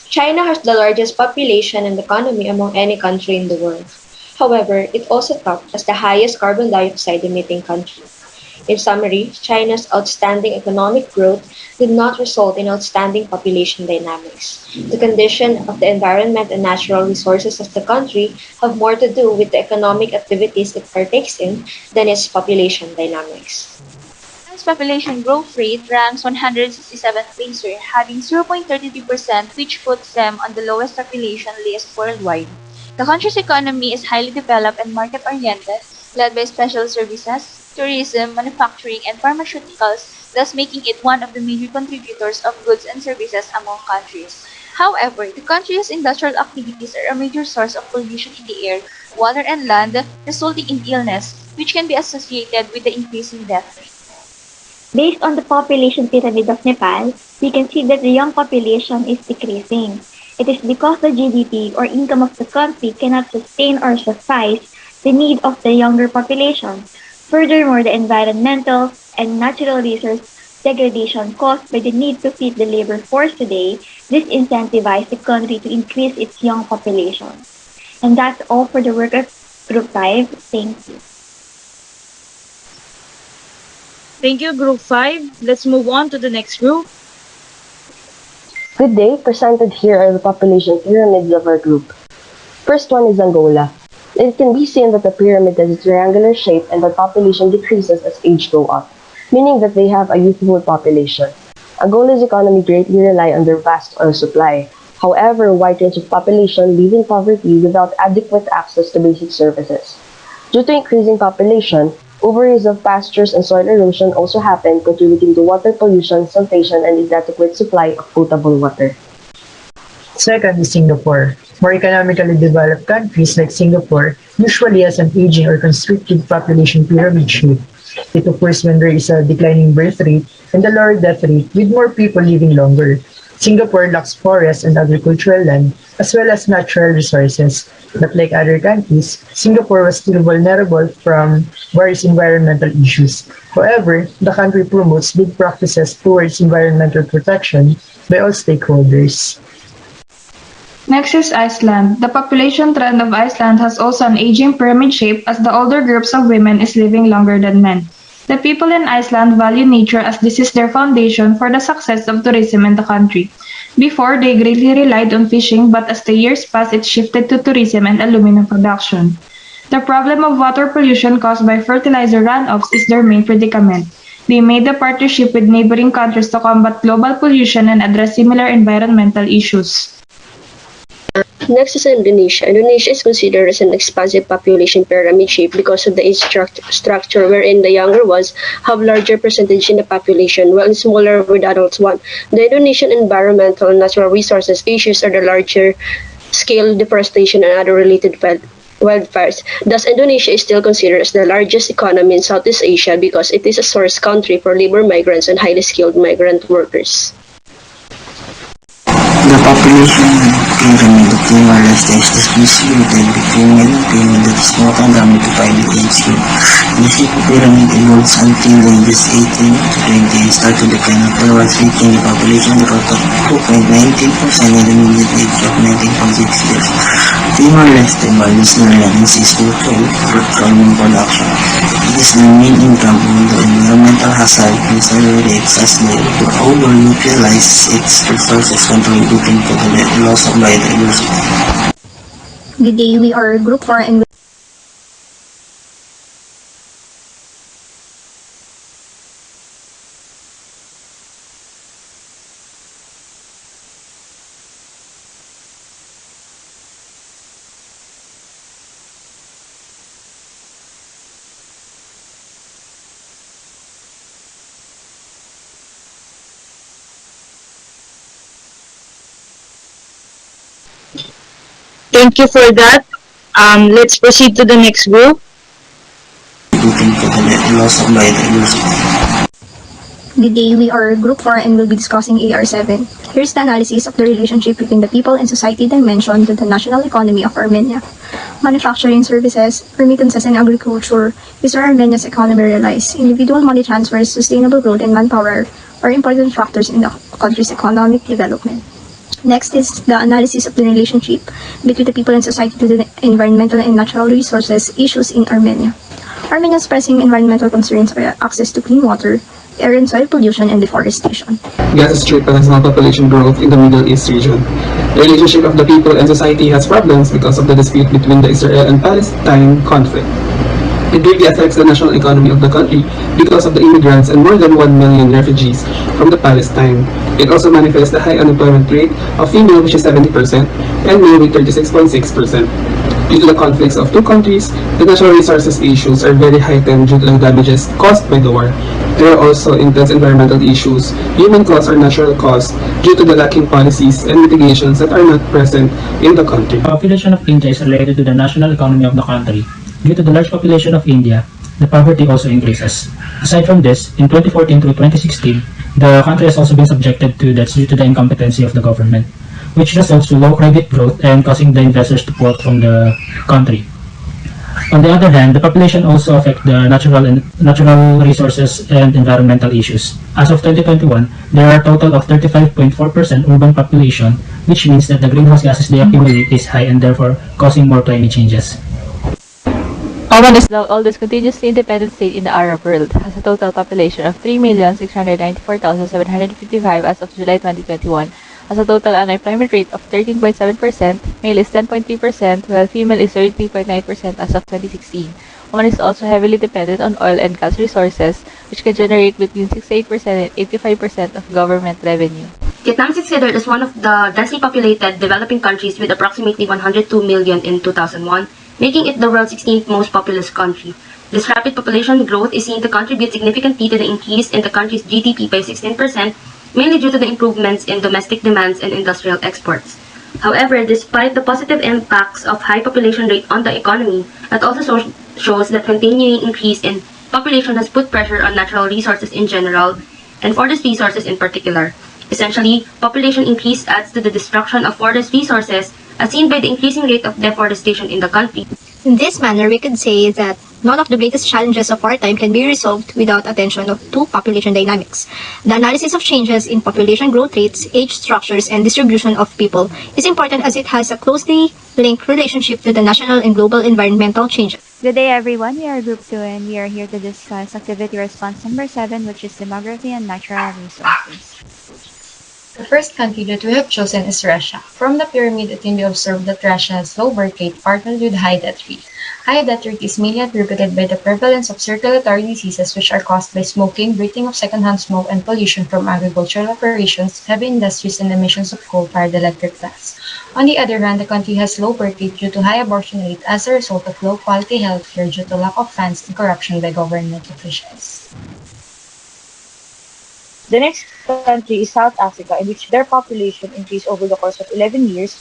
China has the largest population and economy among any country in the world. However, it also topped as the highest carbon dioxide emitting country. In summary, China's outstanding economic growth did not result in outstanding population dynamics. The condition of the environment and natural resources of the country have more to do with the economic activities it partakes in than its population dynamics. China's population growth rate ranks 167th placer, having 0.33%, which puts them on the lowest population list worldwide. The country's economy is highly developed and market-oriented, led by special services, tourism, manufacturing, and pharmaceuticals, thus making it one of the major contributors of goods and services among countries. However, the country's industrial activities are a major source of pollution in the air, water, and land, resulting in illness, which can be associated with the increasing death rate. Based on the population pyramid of Nepal, we can see that the young population is decreasing. It is because the GDP or income of the country cannot sustain or suffice the need of the younger population. Furthermore, the environmental and natural resource degradation caused by the need to feed the labor force today disincentivized the country to increase its young population. And that's all for the work of Group 5. Thank you. Thank you, Group 5. Let's move on to the next group. Good day, presented here are the population pyramids of our group. First one is Angola. It can be seen that the pyramid has a triangular shape and that population decreases as age go up, meaning that they have a youthful population. Angola's economy greatly rely on their vast oil supply. However, a wide range of population live in poverty without adequate access to basic services. Due to increasing population, overuse of pastures and soil erosion also happen, contributing to water pollution, siltation, and inadequate supply of potable water. Second is Singapore. More economically developed countries like Singapore usually has an aging or constricted population pyramid shape. It occurs when there is a declining birth rate and a lower death rate with more people living longer. Singapore lacks forests and agricultural land as well as natural resources. But like other countries, Singapore was still vulnerable from various environmental issues. However, the country promotes good practices towards environmental protection by all stakeholders. Nexus Iceland. The population trend of Iceland has also an aging pyramid shape as the older groups of women is living longer than men. The people in Iceland value nature as this is their foundation for the success of tourism in the country. Before, they greatly relied on fishing, but as the years passed, it shifted to tourism and aluminum production. The problem of water pollution caused by fertilizer runoffs is their main predicament. They made a partnership with neighboring countries to combat global pollution and address similar environmental issues. Next is Indonesia. Indonesia is considered as an expansive population pyramid shape because of the age structure wherein the younger ones have larger percentage in the population while smaller with adults one. The Indonesian environmental and natural resources issues are the larger scale deforestation and other related wildfires. Thus, Indonesia is still considered as the largest economy in Southeast Asia because it is a source country for labor migrants and highly skilled migrant workers. The population pyramid of Timor-Leste is distributed between male and female that is not unramified in age group. The shape of pyramid evolves until the ages 18 to 20 and start to decline afterwards, reaching the population growth of 2.19% in the median age of 19.6 years. Timor-Leste values the land and sees cultural farming production. It is the main income, although environmental hazard considerates as they overutilize its resources, contributing to the loss of biodiversity. Good day, we are Group 4 and Thank you for that. Let's proceed to the next group. Good day, we are Group 4 and will be discussing AR7. Here's the analysis of the relationship between the people and society dimension to the national economy of Armenia. Manufacturing services, remittances, and agriculture is where Armenia's economy relies. Individual money transfers, sustainable growth, and manpower are important factors in the country's economic development. Next is the analysis of the relationship between the people and society to the environmental and natural resources issues in Armenia. Armenia's pressing environmental concerns are access to clean water, air and soil pollution, and deforestation. Gaza's triple has small population growth in the Middle East region. The relationship of the people and society has problems because of the dispute between the Israel and Palestine conflict. It greatly affects the national economy of the country because of the immigrants and more than 1 million refugees from the Palestine. It also manifests the high unemployment rate of female, which is 70%, and male with 36.6%. Due to the conflicts of two countries, the natural resources issues are very heightened due to the damages caused by the war. There are also intense environmental issues, human cause or natural cause, due to the lacking policies and mitigations that are not present in the country. The population of India is related to the national economy of the country. Due to the large population of India, the poverty also increases. Aside from this, in 2014 to 2016, the country has also been subjected to debts due to the incompetency of the government, which results to low credit growth and causing the investors to pull out from the country. On the other hand, the population also affect the natural resources and environmental issues. As of 2021, there are a total of 35.4% urban population, which means that the greenhouse gases they accumulate is high and therefore causing more climate changes. Oman is the oldest continuously independent state in the Arab world, has a total population of 3,694,755 as of July 2021, has a total unemployment rate of 13.7%, male is 10.3%, while female is 33.9% as of 2016. Oman is also heavily dependent on oil and gas resources, which can generate between 68% and 85% of government revenue. Vietnam is considered as one of the densely populated developing countries with approximately 102 million in 2001, making it the world's 16th most populous country. This rapid population growth is seen to contribute significantly to the increase in the country's GDP by 16%, mainly due to the improvements in domestic demands and industrial exports. However, despite the positive impacts of high population rate on the economy, it also shows that continuing increase in population has put pressure on natural resources in general, and forest resources in particular. Essentially, population increase adds to the destruction of forest resources, as seen by the increasing rate of deforestation in the country. In this manner, we could say that none of the greatest challenges of our time can be resolved without attention to population dynamics. The analysis of changes in population growth rates, age structures, and distribution of people is important as it has a closely linked relationship to the national and global environmental changes. Good day, everyone. We are Group 2 and we are here to discuss activity response number 7, which is demography and natural resources. The first country that we have chosen is Russia. From the pyramid, it can be observed that Russia has low birth rate partnered with high death rate. High death rate is mainly attributed by the prevalence of circulatory diseases which are caused by smoking, breathing of secondhand smoke, and pollution from agricultural operations, heavy industries, and emissions of coal-fired electric plants. On the other hand, the country has low birth rate due to high abortion rate as a result of low quality healthcare due to lack of funds and corruption by government officials. The next country is South Africa, in which their population increased over the course of 11 years.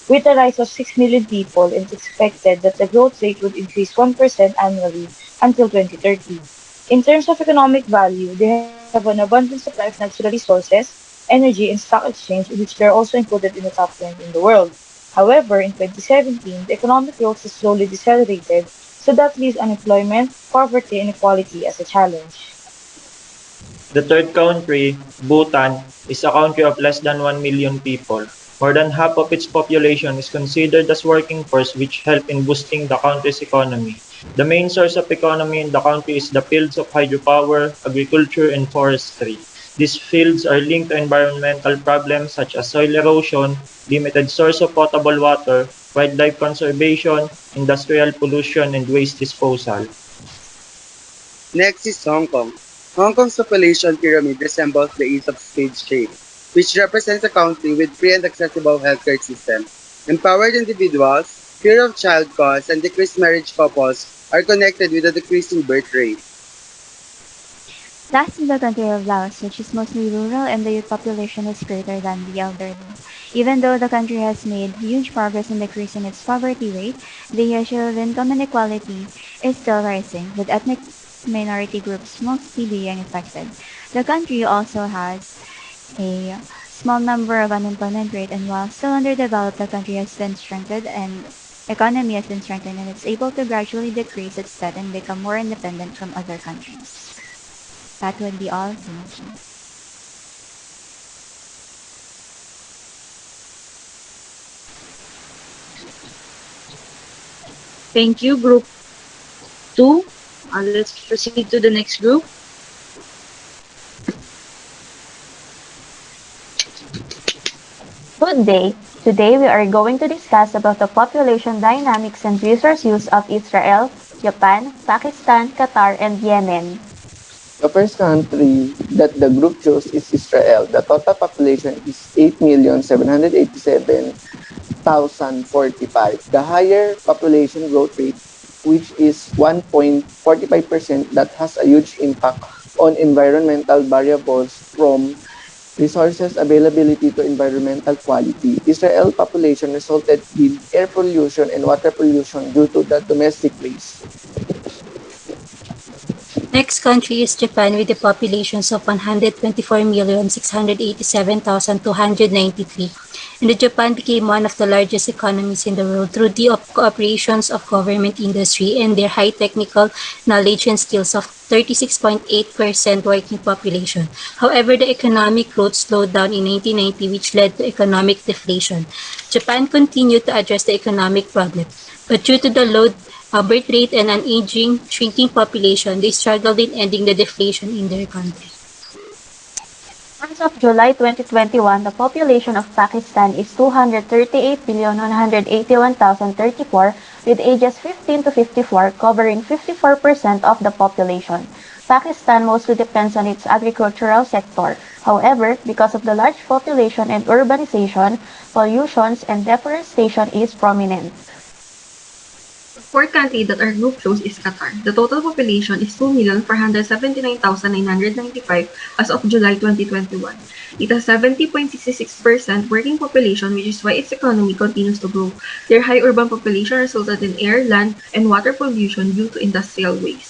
With a rise of 6 million people, it is expected that the growth rate would increase 1% annually until 2030. In terms of economic value, they have an abundant supply of natural resources, energy, and stock exchange, in which they are also included in the top 20 in the world. However, in 2017, the economic growth has slowly decelerated, so that leaves unemployment, poverty, and inequality as a challenge. The third country, Bhutan, is a country of less than 1 million people. More than half of its population is considered as working force, which help in boosting the country's economy. The main source of economy in the country is the fields of hydropower, agriculture, and forestry. These fields are linked to environmental problems such as soil erosion, limited source of potable water, wildlife conservation, industrial pollution, and waste disposal. Next is Hong Kong. Hong Kong's population pyramid resembles the East of Spades shape, which represents a country with free and accessible healthcare system. Empowered individuals, fear of child costs, and decreased marriage couples are connected with a decreasing birth rate. Last is the country of Laos, which is mostly rural and the youth population is greater than the elderly. Even though the country has made huge progress in decreasing its poverty rate, the issue of income inequality is still rising, with ethnic minority groups mostly being affected. The country also has a small number of unemployment rate, and while still underdeveloped, the country has been strengthened and economy has been strengthened, and it's able to gradually decrease its debt and become more independent from other countries. That would be all. Thank you. Thank you, Group 2. Let's proceed to the next group. Good day. Today we are going to discuss about the population dynamics and resource use of Israel, Japan, Pakistan, Qatar, and Yemen. The first country that the group chose is Israel. The total population is 8,787,045. The higher population growth rate, which is 1.45%, that has a huge impact on environmental variables from resources availability to environmental quality. Israel population resulted in air pollution and water pollution due to the domestic waste. Next country is Japan with the populations of 124,687,293. and Japan became one of the largest economies in the world through the cooperations of government industry and their high technical knowledge and skills of 36.8% working population. However, the economic growth slowed down in 1990, which led to economic deflation. Japan continued to address the economic problem, but due to the low birth rate and an aging, shrinking population, they struggled in ending the deflation in their country. As of July 2021, the population of Pakistan is 238,181,034 with ages 15 to 54 covering 54% of the population. Pakistan mostly depends on its agricultural sector. However, because of the large population and urbanization, pollution and deforestation is prominent. The fourth country that our group chose is Qatar. The total population is 2,479,995 as of July 2021. It has 70.66% working population, which is why its economy continues to grow. Their high urban population resulted in air, land, and water pollution due to industrial waste.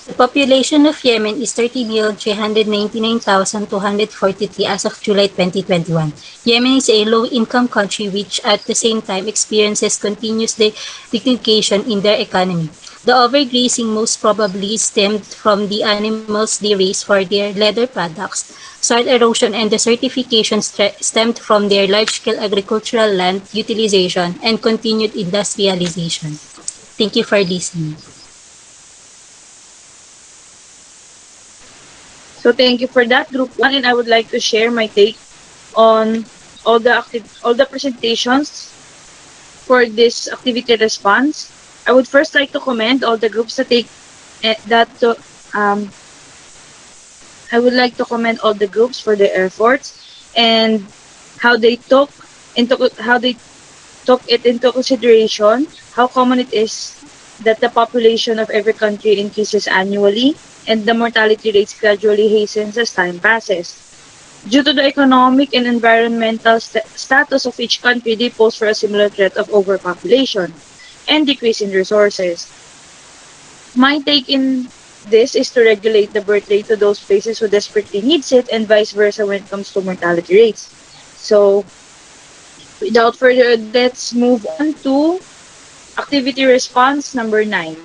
The population of Yemen is 30,399,243 as of July 2021. Yemen is a low-income country which at the same time experiences continuous degradation in their economy. The overgrazing most probably stemmed from the animals they raise for their leather products. Soil erosion and desertification stemmed from their large-scale agricultural land utilization and continued industrialization. Thank you for listening. So thank you for that, Group 1, and I would like to share my take on all the presentations for this activity response. I would first like to commend all the groups that I would like to commend all the groups for their efforts and how they took it into consideration how common it is that the population of every country increases annually and the mortality rates gradually hastens as time passes. Due to the economic and environmental status of each country, they pose for a similar threat of overpopulation and decrease in resources. My take in this is to regulate the birth rate to those places who desperately needs it and vice versa when it comes to mortality rates. So, without further ado, let's move on to activity response number 9.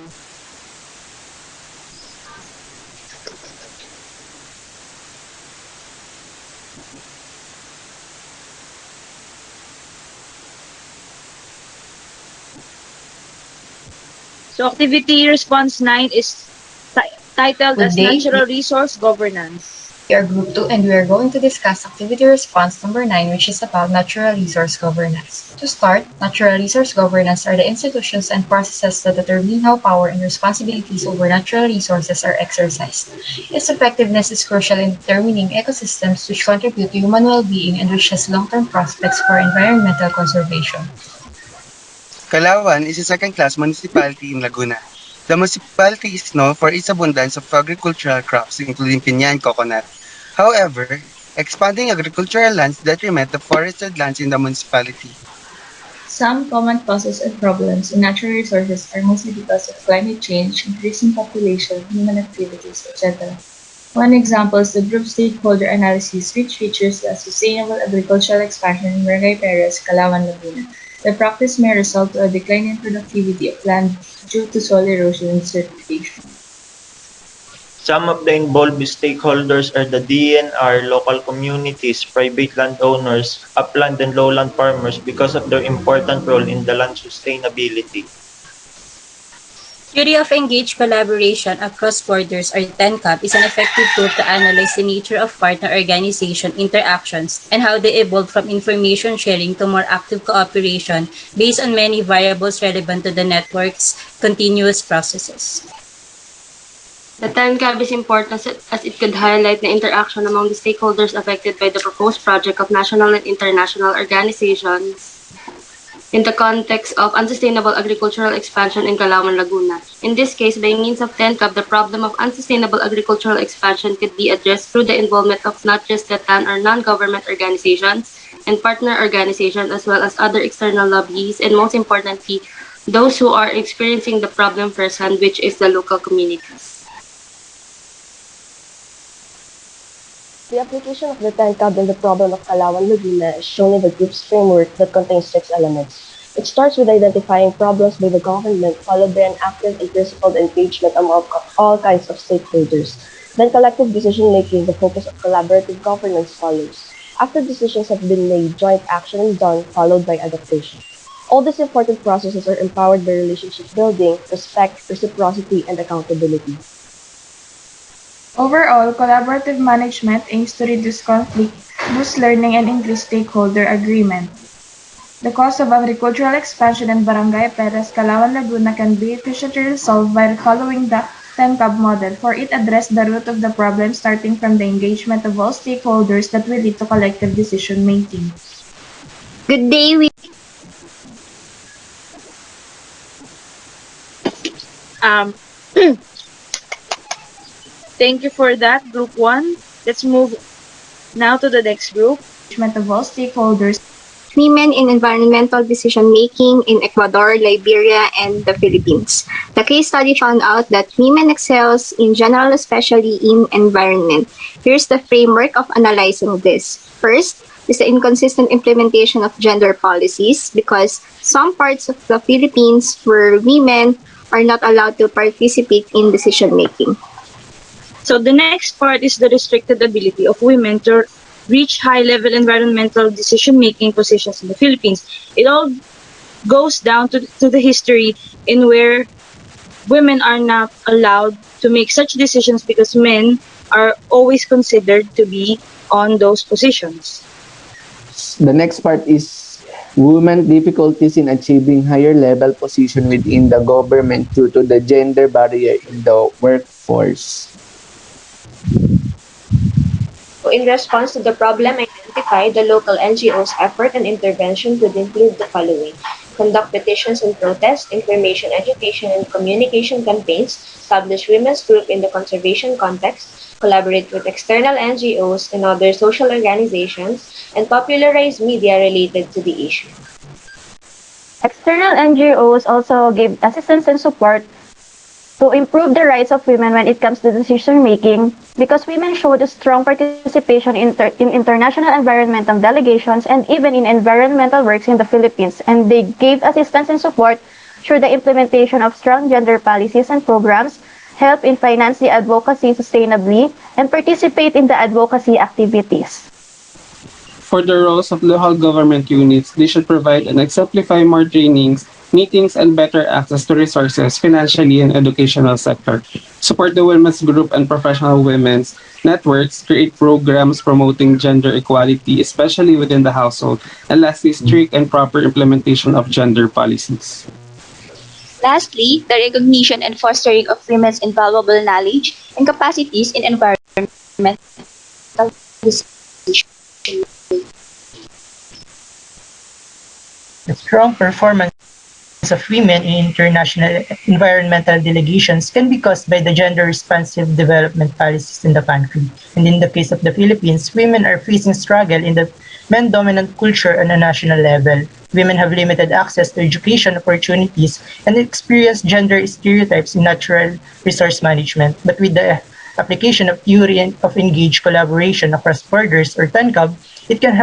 So activity response 9 is titled as Natural Resource Governance. We are Group 2 and we are going to discuss activity response number 9, which is about natural resource governance. To start, natural resource governance are the institutions and processes that determine how power and responsibilities over natural resources are exercised. Its effectiveness is crucial in determining ecosystems which contribute to human well-being and which has long-term prospects for environmental conservation. Calauan is a second-class municipality in Laguna. The municipality is known for its abundance of agricultural crops, including piña and coconut. However, expanding agricultural lands detriment the forested lands in the municipality. Some common causes and problems in natural resources are mostly because of climate change, increasing population, human activities, etc. One example is the group Stakeholder Analysis, which features the sustainable agricultural expansion in Barangay Perez, Calauan, Laguna. The practice may result to a decline in productivity of land due to soil erosion and desertification. Some of the involved stakeholders are the DNR, local communities, private landowners, upland and lowland farmers because of their important role in the land sustainability. Theory of engaged collaboration across borders or TENCAP is an effective tool to analyze the nature of partner organization interactions and how they evolve from information sharing to more active cooperation based on many variables relevant to the network's continuous processes. The TENCAP is important as it could highlight the interaction among the stakeholders affected by the proposed project of national and international organizations in the context of unsustainable agricultural expansion in Calauan, Laguna. In this case, by means of TENCAP, the problem of unsustainable agricultural expansion could be addressed through the involvement of not just the TAN or non-government organizations and partner organizations, as well as other external lobbyists, and most importantly, those who are experiencing the problem firsthand, which is the local communities. The application of the TENCAB in the problem of Kalawan Laguna is shown in the group's framework that contains 6 elements. It starts with identifying problems by the government, followed by an active and principled engagement among all kinds of stakeholders. Then collective decision-making, the focus of collaborative governance follows. After decisions have been made, joint action is done, followed by adaptation. All these important processes are empowered by relationship building, respect, reciprocity, and accountability. Overall, collaborative management aims to reduce conflict, boost learning, and increase stakeholder agreement. The cost of agricultural expansion in Barangay Perez, Calauan, Laguna can be efficiently resolved by following the 10-CAB model, for it addressed the root of the problem starting from the engagement of all stakeholders that will lead to collective decision-making. Good day, Thank you for that, Group 1. Let's move now to the next group. Of all stakeholders. Women in environmental decision-making in Ecuador, Liberia, and the Philippines. The case study found out that women excels in general, especially in environment. Here's the framework of analyzing this. First is the inconsistent implementation of gender policies because some parts of the Philippines where women are not allowed to participate in decision-making. So the next part is the restricted ability of women to reach high-level environmental decision-making positions in the Philippines. It all goes down to the history in where women are not allowed to make such decisions because men are always considered to be on those positions. The next part is women difficulties in achieving higher level position within the government due to the gender barrier in the workforce. In response to the problem identified, the local NGO's effort and intervention could include the following: conduct petitions and protests, information, education, and communication campaigns, establish women's group in the conservation context, collaborate with external NGOs and other social organizations, and popularize media related to the issue. External NGOs also give assistance and support to improve the rights of women when it comes to decision making because women showed a strong participation in international environmental delegations and even in environmental works in the Philippines, and they gave assistance and support through the implementation of strong gender policies and programs, help in finance the advocacy sustainably, and participate in the advocacy activities. For the roles of local government units, they should provide and exemplify more trainings, meetings, and better access to resources financially and educational sector. Support the women's group and professional women's networks, create programs promoting gender equality, especially within the household, and lastly, strict and proper implementation of gender policies. Lastly, the recognition and fostering of women's invaluable knowledge and capacities in environmental decision. The strong performance of women in international environmental delegations can be caused by the gender-responsive development policies in the country. And in the case of the Philippines, women are facing struggle in the men-dominant culture on a national level. Women have limited access to education opportunities and experience gender stereotypes in natural resource management. But with the application of theory of engaged collaboration across borders or TENCAB, it can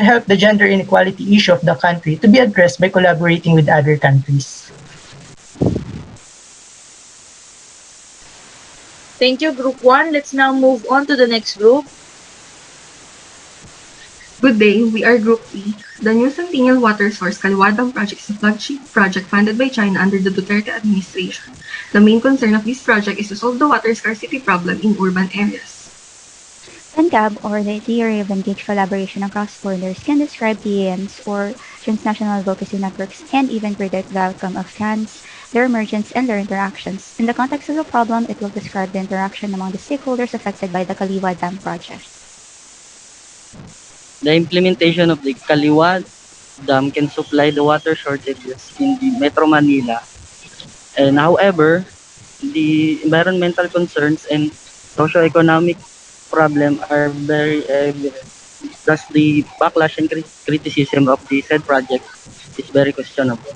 help the gender inequality issue of the country to be addressed by collaborating with other countries. Thank you, Group 1. Let's now move on to the next group. Good day, we are Group E. The new Centennial Water Source Kaliwadang project is a flagship project funded by China under the Duterte administration. The main concern of this project is to solve the water scarcity problem in urban areas. TENCAB, or the Theory of Engaged Collaboration Across Borders, can describe TAMs, or transnational advocacy networks, and even predict the outcome of TAMs, their emergence, and their interactions. In the context of the problem, it will describe the interaction among the stakeholders affected by the Kaliwa Dam project. The implementation of the Kaliwa Dam can supply the water shortages in the Metro Manila. And however, the environmental concerns and socio-economic problem are very thus the backlash and criticism of the said project is very questionable.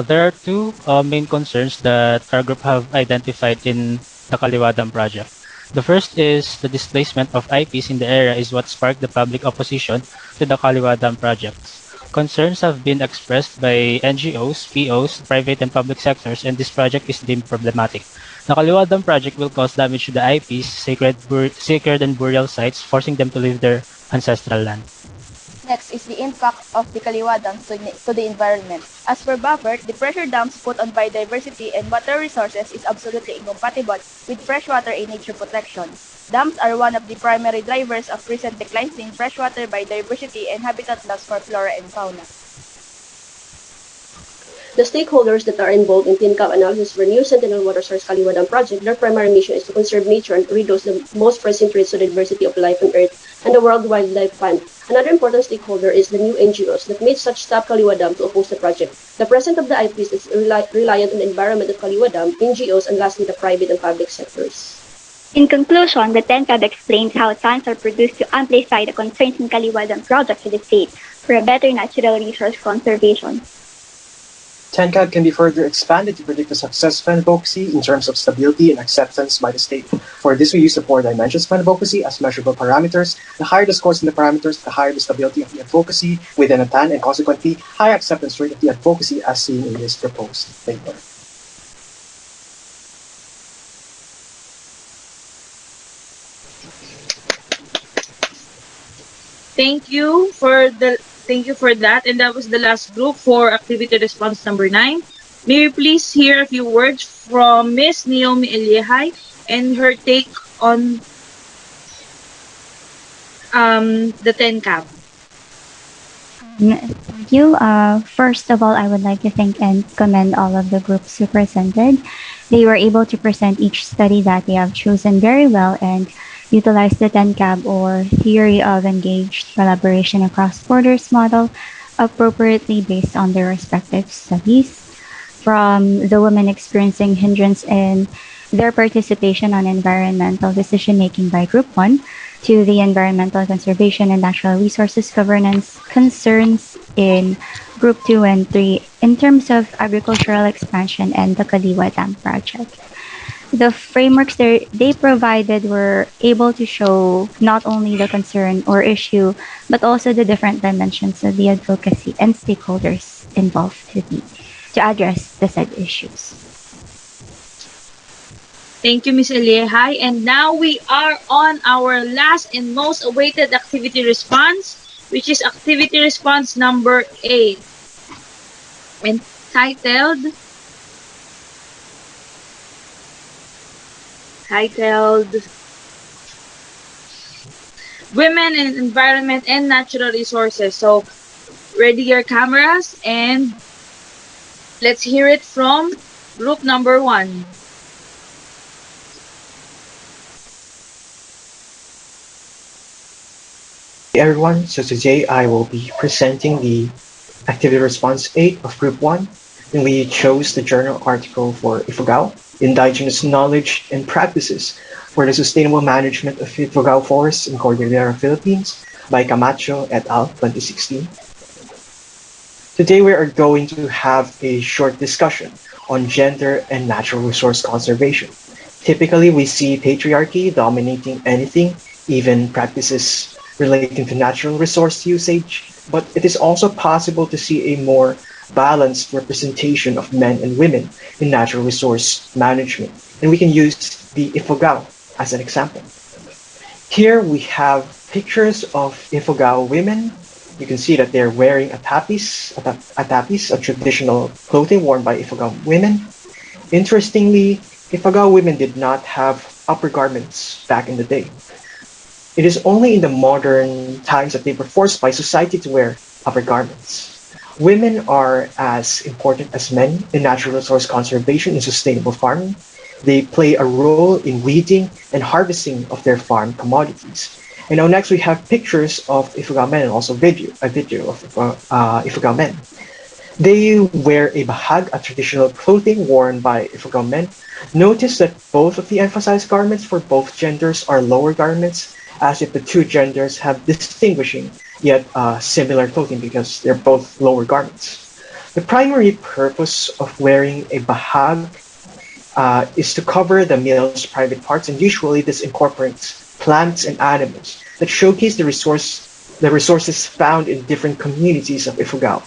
There are two main concerns that our group have identified in the Kaliwadam project. The first is the displacement of IPs in the area is what sparked the public opposition to the Kaliwa Dam projects. Concerns have been expressed by NGOs, POs, private and public sectors, and this project is deemed problematic. The Kaliwa Dam project will cause damage to the IPs, sacred and burial sites, forcing them to leave their ancestral land. Next is the impact of the Kaliwa dams to the environment. As for buffer, the pressure dams put on biodiversity and water resources is absolutely incompatible with freshwater and nature protection. Dams are one of the primary drivers of recent declines in freshwater biodiversity and habitat loss for flora and fauna. The stakeholders that are involved in TINCAP analysis for new Sentinel Water Source Kaliwa Dam project, their primary mission is to conserve nature and reduce the most pressing threats to the diversity of life on Earth and the World Wildlife Fund. Another important stakeholder is the new NGOs that made such stop Kaliwa Dam to oppose the project. The presence of the IPs is reliant on the environment of Kaliwa Dam, NGOs, and lastly the private and public sectors. In conclusion, the TENCAB explains how science are produced to amplify the concerns in Kaliwa Dam project to the state for a better natural resource conservation. TENCAB can be further expanded to predict the success of advocacy in terms of stability and acceptance by the state. For this, we use the 4 dimensions of advocacy as measurable parameters. The higher the scores in the parameters, the higher the stability of the advocacy within a TAN, and consequently, higher acceptance rate of the advocacy as seen in this proposed paper. Thank you for that, and that was the last group for activity response number 9. May we please hear a few words from Miss Naomi Eliehai and her take on the TENCAB. Thank you. First of all, I would like to thank and commend all of the groups who presented. They were able to present each study that they have chosen very well and utilize the TENCAB or theory of engaged collaboration across borders model appropriately based on their respective studies. From the women experiencing hindrance in their participation on environmental decision-making by Group 1 to the environmental conservation and natural resources governance concerns in Group 2 and 3 in terms of agricultural expansion and the Kaliwa Dam project. The frameworks they provided were able to show not only the concern or issue, but also the different dimensions of the advocacy and stakeholders involved to address the said issues. Thank you, Ms. Eliehai. And now we are on our last and most awaited activity response, which is activity response number 8, entitled Women in Environment and Natural Resources. So, ready your cameras and let's hear it from group number 1. Hey everyone, so today I will be presenting the activity response 8 of group 1, and we chose the journal article for Ifugao, Indigenous Knowledge and Practices for the Sustainable Management of Ifugao Forests in Cordillera, Philippines by Camacho et al. 2016. Today we are going to have a short discussion on gender and natural resource conservation. Typically, we see patriarchy dominating anything, even practices relating to natural resource usage, but it is also possible to see a more balanced representation of men and women in natural resource management. And we can use the Ifugao as an example. Here we have pictures of Ifugao women. You can see that they're wearing a tapis, a traditional clothing worn by Ifugao women. Interestingly, Ifugao women did not have upper garments back in the day. It is only in the modern times that they were forced by society to wear upper garments. Women are as important as men in natural resource conservation and sustainable farming. They play a role in weeding and harvesting of their farm commodities. And now next we have pictures of Ifugao men and also a video of Ifugao men. They wear a bahag, a traditional clothing worn by Ifugao men. Notice that both of the emphasized garments for both genders are lower garments, as if the two genders have distinguishing yet similar clothing because they're both lower garments. The primary purpose of wearing a bahag is to cover the male's private parts, and usually this incorporates plants and animals that showcase the resources found in different communities of Ifugao.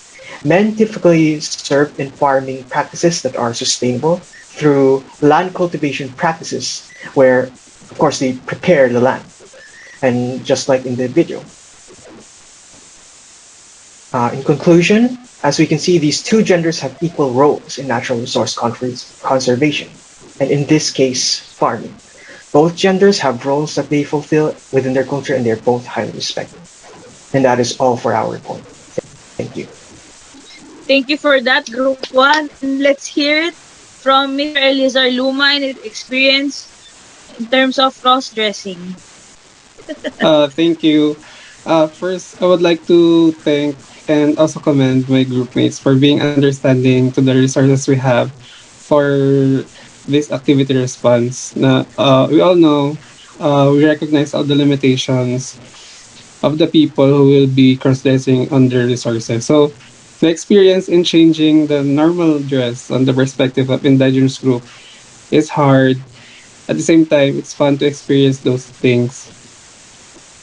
Men typically serve in farming practices that are sustainable through land cultivation practices, where, of course, they prepare the land. And just like in the video. In conclusion, as we can see, these two genders have equal roles in natural resource conservation, and in this case, farming. Both genders have roles that they fulfill within their culture, and they're both highly respected. And that is all for our report. Thank you. Thank you for that, Group 1. And let's hear it from Mr. Elizar Luma and his experience in terms of cross-dressing. Thank you. First, I would like to thank and also commend my group mates for being understanding to the resources we have for this activity response. We all know, we recognize all the limitations of the people who will be cross-dressing on their resources. So, the experience in changing the normal dress on the perspective of indigenous group is hard. At the same time, it's fun to experience those things.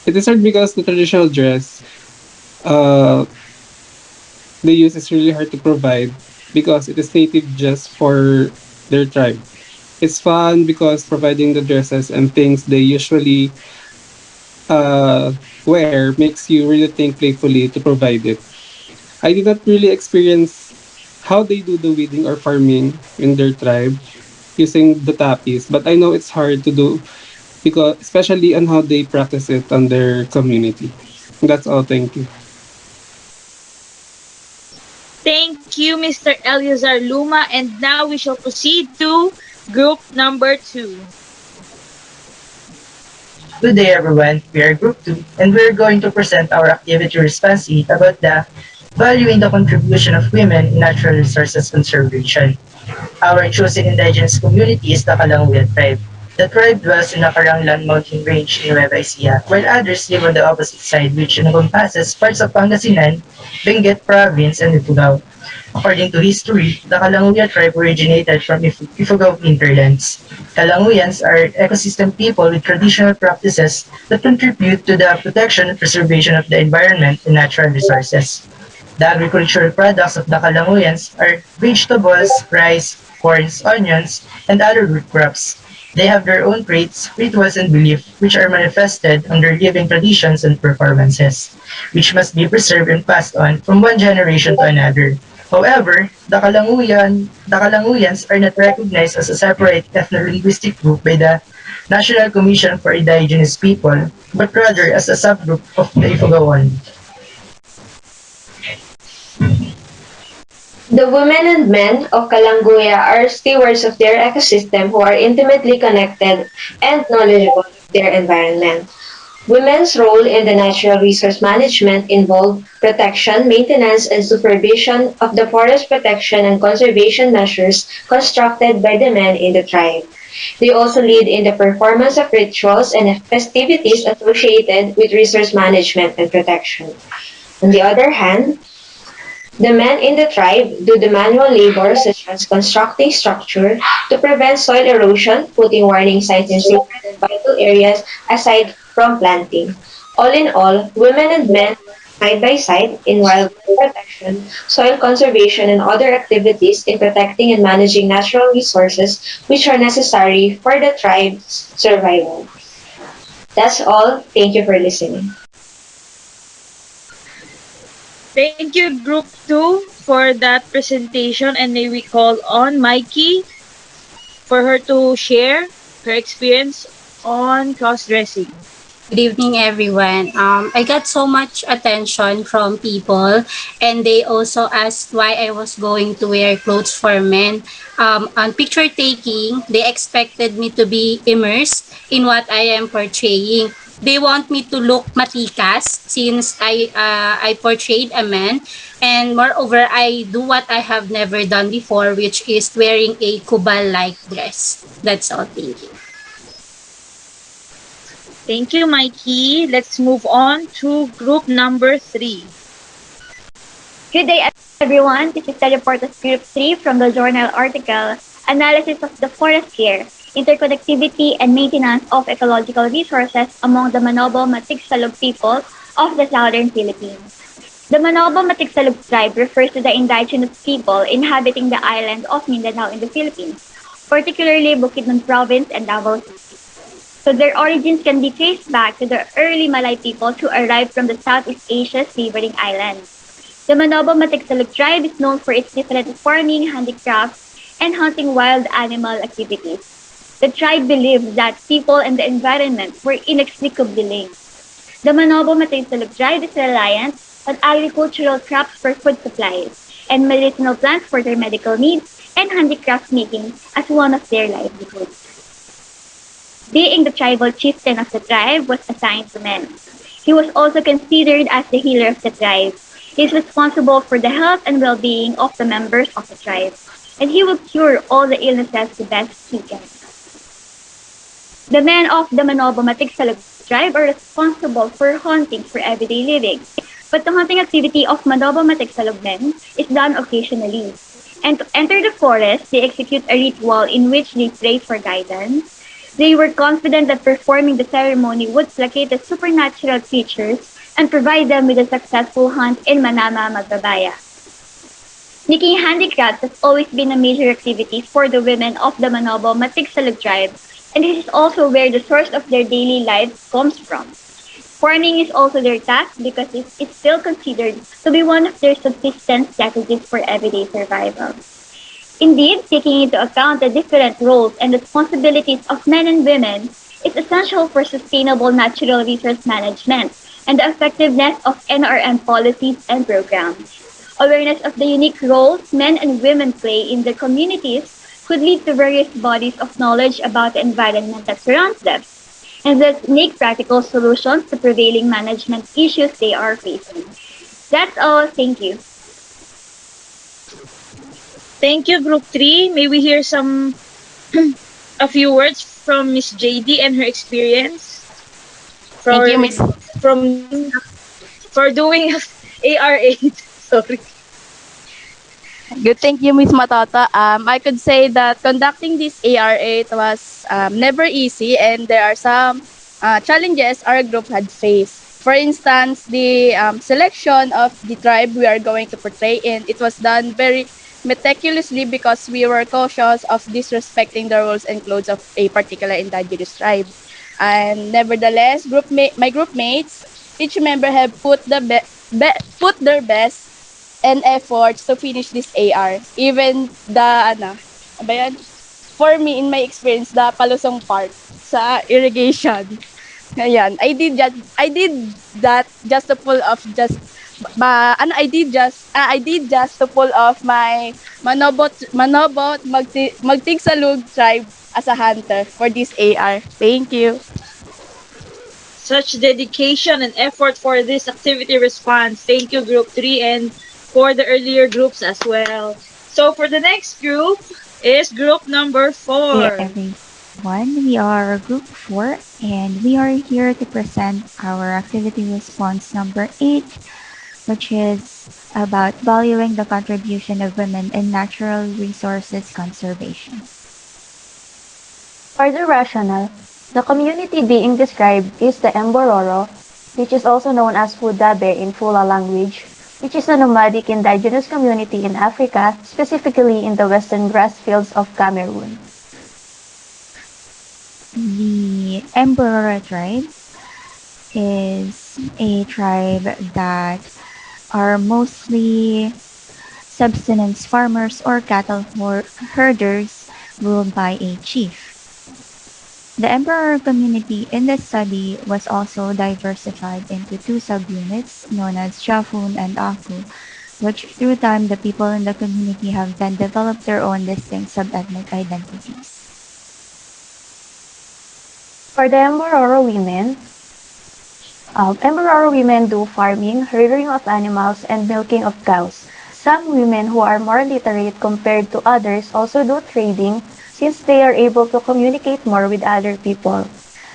It is hard because the traditional dress they use is really hard to provide because it is native just for their tribe. It's fun because providing the dresses and things they usually wear makes you really think playfully to provide it. I did not really experience how they do the weeding or farming in their tribe using the tapis, but I know it's hard to do because especially on how they practice it on their community. That's all. Thank you. Thank you, Mr. Eleazar Luma. And now we shall proceed to group number 2. Good day, everyone. We are Group 2, and we're going to present our activity response sheet about the valuing the contribution of women in natural resources conservation. Our chosen indigenous community is the Kalanguya tribe. The tribe dwells in the Karanglan mountain range in Nueva Ecija, while others live on the opposite side, which encompasses parts of Pangasinan, Benguet Province, and Ifugao. According to history, the Kalanguya tribe originated from Ifugao hinterlands. Kalanguyans are ecosystem people with traditional practices that contribute to the protection and preservation of the environment and natural resources. The agricultural products of the Kalanguyans are vegetables, rice, corns, onions, and other root crops. They have their own traits, rituals, and beliefs, which are manifested on their living traditions and performances, which must be preserved and passed on from one generation to another. However, the Kalanguyans are not recognized as a separate ethno-linguistic group by the National Commission for Indigenous People, but rather as a subgroup of the Ifugao. The women and men of Kalanguya are stewards of their ecosystem who are intimately connected and knowledgeable of their environment. Women's role in the natural resource management involve protection, maintenance, and supervision of the forest protection and conservation measures constructed by the men in the tribe. They also lead in the performance of rituals and festivities associated with resource management and protection. On the other hand, the men in the tribe do the manual labor such as constructing structure to prevent soil erosion, putting warning signs in sacred and vital areas aside from planting. All in all, women and men work side by side in wildlife protection, soil conservation, and other activities in protecting and managing natural resources which are necessary for the tribe's survival. That's all. Thank you for listening. Thank you, Group 2, for that presentation. And may we call on Mikey for her to share her experience on cross-dressing. Good evening, everyone. I got so much attention from people, and they also asked why I was going to wear clothes for men. On picture taking, they expected me to be immersed in what I am portraying. They want me to look matikas since I portrayed a man, and moreover, I do what I have never done before, which is wearing a kubal-like dress. That's all. Thank you. Thank you, Mikey. Let's move on to group number 3. Good day, everyone. This is Teleporters Group 3 from the journal article analysis of the forest care, interconnectivity, and maintenance of ecological resources among the Manobo Matigsalug people of the southern Philippines. The Manobo Matigsalug tribe refers to the indigenous people inhabiting the island of Mindanao in the Philippines, particularly Bukidnon province and Davao City. So their origins can be traced back to the early Malay peoples who arrived from the Southeast Asia's neighboring islands. The Manobo Matigsalug tribe is known for its different farming, handicrafts, and hunting wild animal activities. The tribe believes that people and the environment were inextricably linked. The Manobo Matigsalug tribe is reliant on agricultural crops for food supplies and medicinal plants for their medical needs and handicraft making as one of their livelihoods. Being the tribal chieftain of the tribe was assigned to men. He was also considered as the healer of the tribe. He is responsible for the health and well-being of the members of the tribe, and he will cure all the illnesses the best he can. The men of the Manobo Matigsalug tribe are responsible for hunting for everyday living, but the hunting activity of Manobo Matigsalug men is done occasionally. And to enter the forest, they execute a ritual in which they pray for guidance. They were confident that performing the ceremony would placate the supernatural creatures and provide them with a successful hunt in Manama Magbabaya. Making handicrafts has always been a major activity for the women of the Manobo Matigsalug tribe, and this is also where the source of their daily life comes from. Farming is also their task because it's still considered to be one of their subsistence strategies for everyday survival. Indeed, taking into account the different roles and responsibilities of men and women is essential for sustainable natural resource management and the effectiveness of NRM policies and programs. Awareness of the unique roles men and women play in their communities could lead to various bodies of knowledge about the environment that surrounds them, and thus make practical solutions to prevailing management issues they are facing. That's all. Thank you. Thank you, Group 3. May we hear a few words from Miss JD and her experience Thank you, Miss. For doing AR8. Sorry. Good, thank you, Miss Matata. I could say that conducting this AR8 was never easy, and there are some challenges our group had faced. For instance, the selection of the tribe we are going to portray in, it was done very meticulously because we were cautious of disrespecting the rules and clothes of a particular indigenous tribe. And nevertheless, my group mates, each member have put their best and efforts to finish this AR. Even for me, in my experience, the palusong part sa irrigation. Ayan, I did that just to pull off I did just to pull off my Manobot Magtigsalug tribe as a hunter for this AR. Thank you. Such dedication and effort for this activity response. Thank you, Group 3, and for the earlier groups as well. So for the next group is group number 4. Hey everyone, we are group 4 and we are here to present our activity response number 8, which is about valuing the contribution of women in natural resources conservation. For the rationale, the community being described is the Embororo, which is also known as Fudabe in Fula language, which is a nomadic indigenous community in Africa, specifically in the western grass fields of Cameroon. The Embororo tribe is a tribe that are mostly subsistence farmers or cattle herders ruled by a chief. The Emperor community in this study was also diversified into two subunits known as Shafun and Aku, which through time the people in the community have then developed their own distinct sub-ethnic identities. For the Embororo women do farming, rearing of animals, and milking of cows. Some women who are more literate compared to others also do trading, since they are able to communicate more with other people.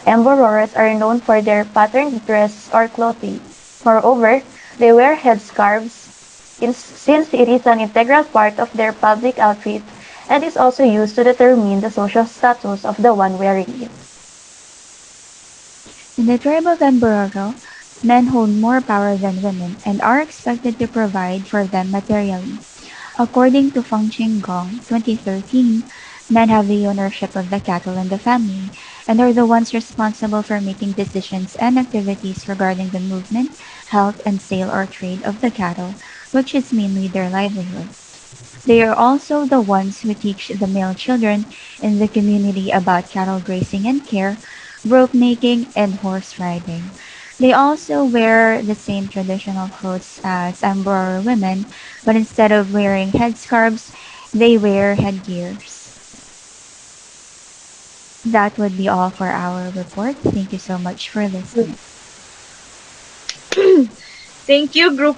Embororas are known for their patterned dress or clothing. Moreover, they wear headscarves since it is an integral part of their public outfit and is also used to determine the social status of the one wearing it. In the tribe of Embororo, men hold more power than women and are expected to provide for them materially. According to Feng Ching Gong, 2013, men have the ownership of the cattle in the family and are the ones responsible for making decisions and activities regarding the movement, health, and sale or trade of the cattle, which is mainly their livelihood. They are also the ones who teach the male children in the community about cattle grazing and care, rope making, and horse riding. They also wear the same traditional clothes as Ambora women, but instead of wearing headscarves, they wear headgears. That would be all for our report. Thank you so much for listening. Thank you, group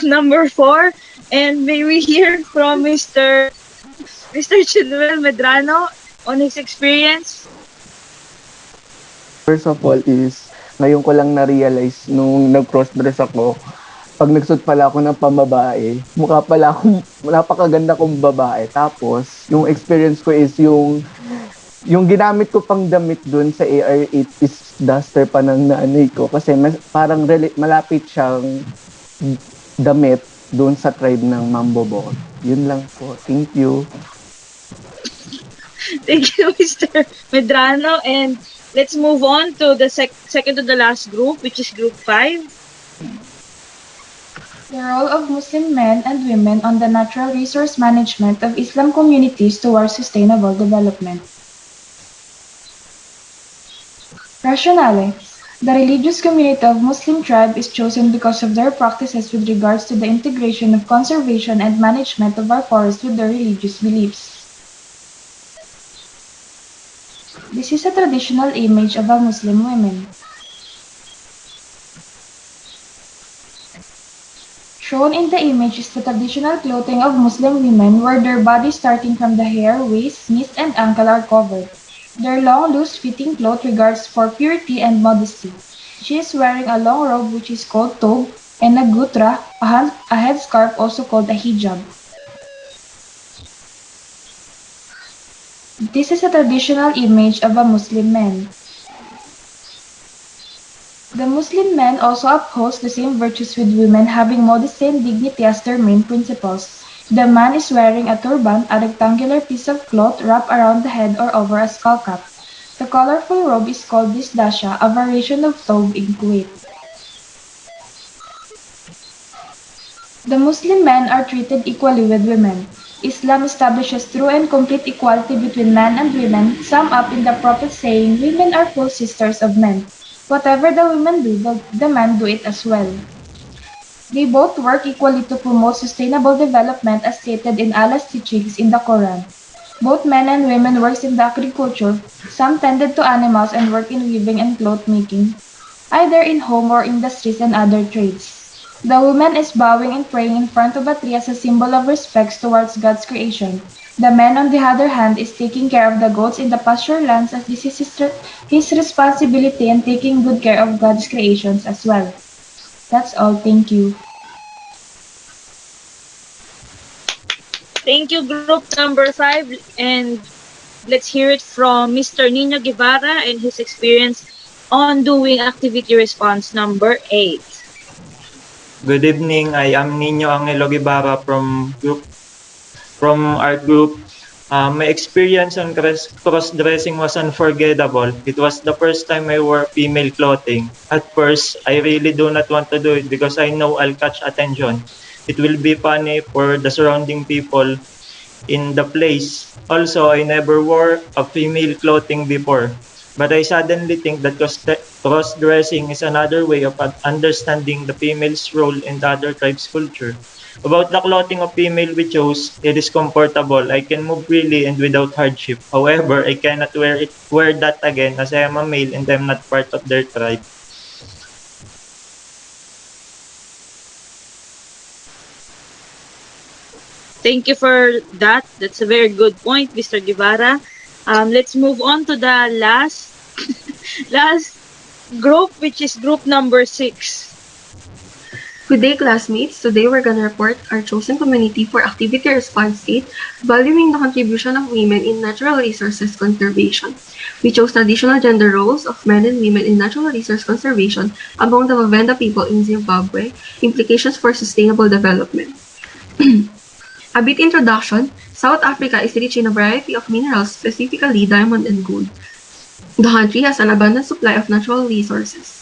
number 4. And may we hear from Mr. Chinuel Medrano on his experience? First of all is, ngayon ko lang na-realize nung nag-crossdress ako, pag nagsuot pala ako ng pambabae, mukha pala akong napakaganda kong babae. Tapos, yung experience ko is yung ginamit ko pang damit dun sa AR8 is duster pa ng nanay ko kasi parang malapit siyang damit dun sa tribe ng Mambobon. Yun lang po. Thank you. Thank you, Mr. Medrano. And let's move on to the second to the last group, which is group 5. The role of Muslim men and women on the natural resource management of Islam communities towards sustainable development. Rationale. The religious community of Muslim tribe is chosen because of their practices with regards to the integration of conservation and management of our forests with their religious beliefs. This is a traditional image of a Muslim woman. Shown in the image is the traditional clothing of Muslim women where their bodies starting from the hair, waist, knees, and ankle are covered. Their long, loose-fitting cloth regards for purity and modesty. She is wearing a long robe which is called tob and a gutra, a headscarf also called a hijab. This is a traditional image of a Muslim man. The Muslim men also upholds the same virtues with women having modesty and dignity as their main principles. The man is wearing a turban, a rectangular piece of cloth wrapped around the head or over a skull cap. The colorful robe is called disdasha, a variation of thobe in Kuwait. The Muslim men are treated equally with women. Islam establishes true and complete equality between men and women, summed up in the Prophet saying, "Women are full sisters of men. Whatever the women do, the men do it as well." They both work equally to promote sustainable development as stated in Allah's teachings in the Quran. Both men and women work in the agriculture, some tended to animals and work in weaving and cloth making, either in home or industries and other trades. The woman is bowing and praying in front of a tree as a symbol of respect towards God's creation. The man, on the other hand, is taking care of the goats in the pasture lands as this is his responsibility and taking good care of God's creations as well. That's all. Thank you. Thank you, group number 5. And let's hear it from Mr. Nino Guevara and his experience on doing activity response number 8. Good evening. I am Nino Angelo Guevara from our group. My experience on cross-dressing was unforgettable. It was the first time I wore female clothing. At first, I really do not want to do it because I know I'll catch attention. It will be funny for the surrounding people in the place. Also, I never wore a female clothing before. But I suddenly think that cross-dressing is another way of understanding the female's role in the other tribe's culture. About the clothing of female we chose, it is comfortable. I can move freely and without hardship. However, I cannot wear that again as I am a male and I am not part of their tribe. Thank you for that. That's a very good point, Mr. Guevara. Let's move on to the last last group, which is group number 6. Good day, classmates. Today we're gonna report our chosen community for Activity Response 8, valuing the contribution of women in natural resources conservation. We chose traditional gender roles of men and women in natural resource conservation among the Wavenda people in Zimbabwe, implications for sustainable development. A bit introduction, South Africa is rich in a variety of minerals, specifically diamond and gold. The country has an abundant supply of natural resources.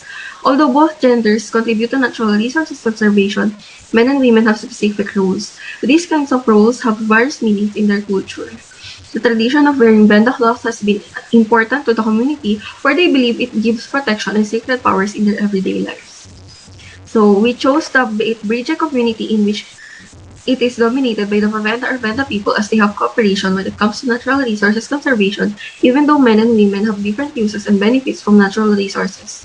Although both genders contribute to natural resources conservation, men and women have specific roles. These kinds of roles have various meanings in their culture. The tradition of wearing benda cloths has been important to the community, where they believe it gives protection and sacred powers in their everyday lives. So we chose the Bridge community, in which it is dominated by the Wavenda or Venda people, as they have cooperation when it comes to natural resources conservation, even though men and women have different uses and benefits from natural resources.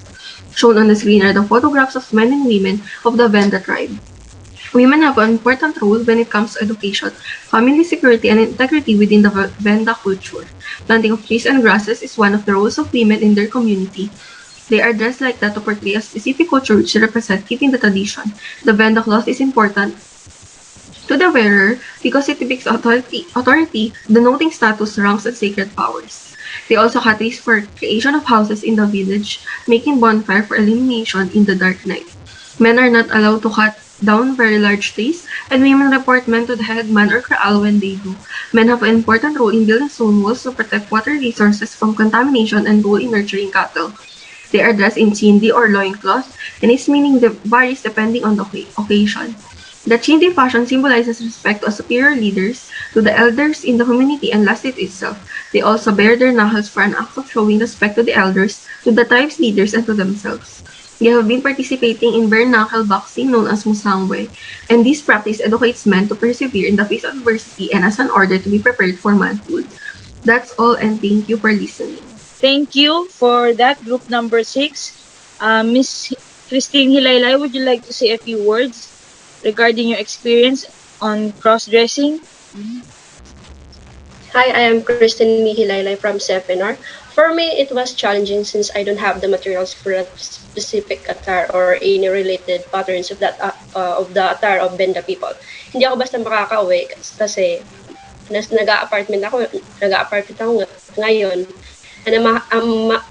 Shown on the screen are the photographs of men and women of the Venda tribe. Women have an important role when it comes to education, family security, and integrity within the Venda culture. Planting of trees and grasses is one of the roles of women in their community. They are dressed like that to portray a specific culture which represents keeping the tradition. The Venda cloth is important to the wearer because it depicts authority, denoting status, ranks, and sacred powers. They also cut trees for creation of houses in the village, making bonfire for illumination in the dark night. Men are not allowed to cut down very large trees, and women report men to the headman or kraal when they do. Men have an important role in building stone walls to protect water resources from contamination and role in nurturing cattle. They are dressed in chindi or loincloth, and its meaning varies depending on the occasion. The chindi fashion symbolizes respect to superior leaders, to the elders in the community, and lastit itself. They also bare their knuckles for an act of showing respect to the elders, to the tribe's leaders, and to themselves. They have been participating in bare knuckle boxing known as musangwe, and this practice educates men to persevere in the face of adversity and as an order to be prepared for manhood. That's all, and thank you for listening. Thank you for that, group number 6. Miss Christine Hilaylay, would you like to say a few words regarding your experience on cross-dressing? Hi, I am Kristen Mihilaylay from Seminar. For me, it was challenging since I don't have the materials for a specific attire or any related patterns of the attire of Benda people. Hindi ako basta makaka-uwi kasi nag-a-apartment ako ngayon. And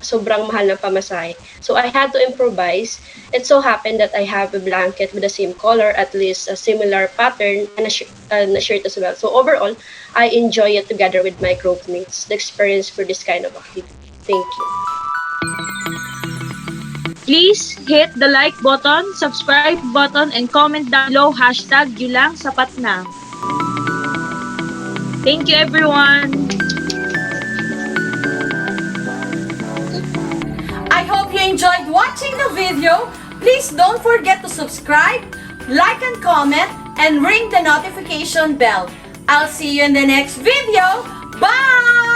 sobrang mahal ng pamasahe. So I had to improvise. It so happened that I have a blanket with the same color, at least a similar pattern, and a shirt as well. So overall, I enjoy it together with my group mates, the experience for this kind of activity. Thank you. Please hit the like button, subscribe button, and comment down below #YuLangSapatNa. Thank you, everyone. I hope you enjoyed watching the video. Please don't forget to subscribe, like and comment, and ring the notification bell. I'll see you in the next video. Bye!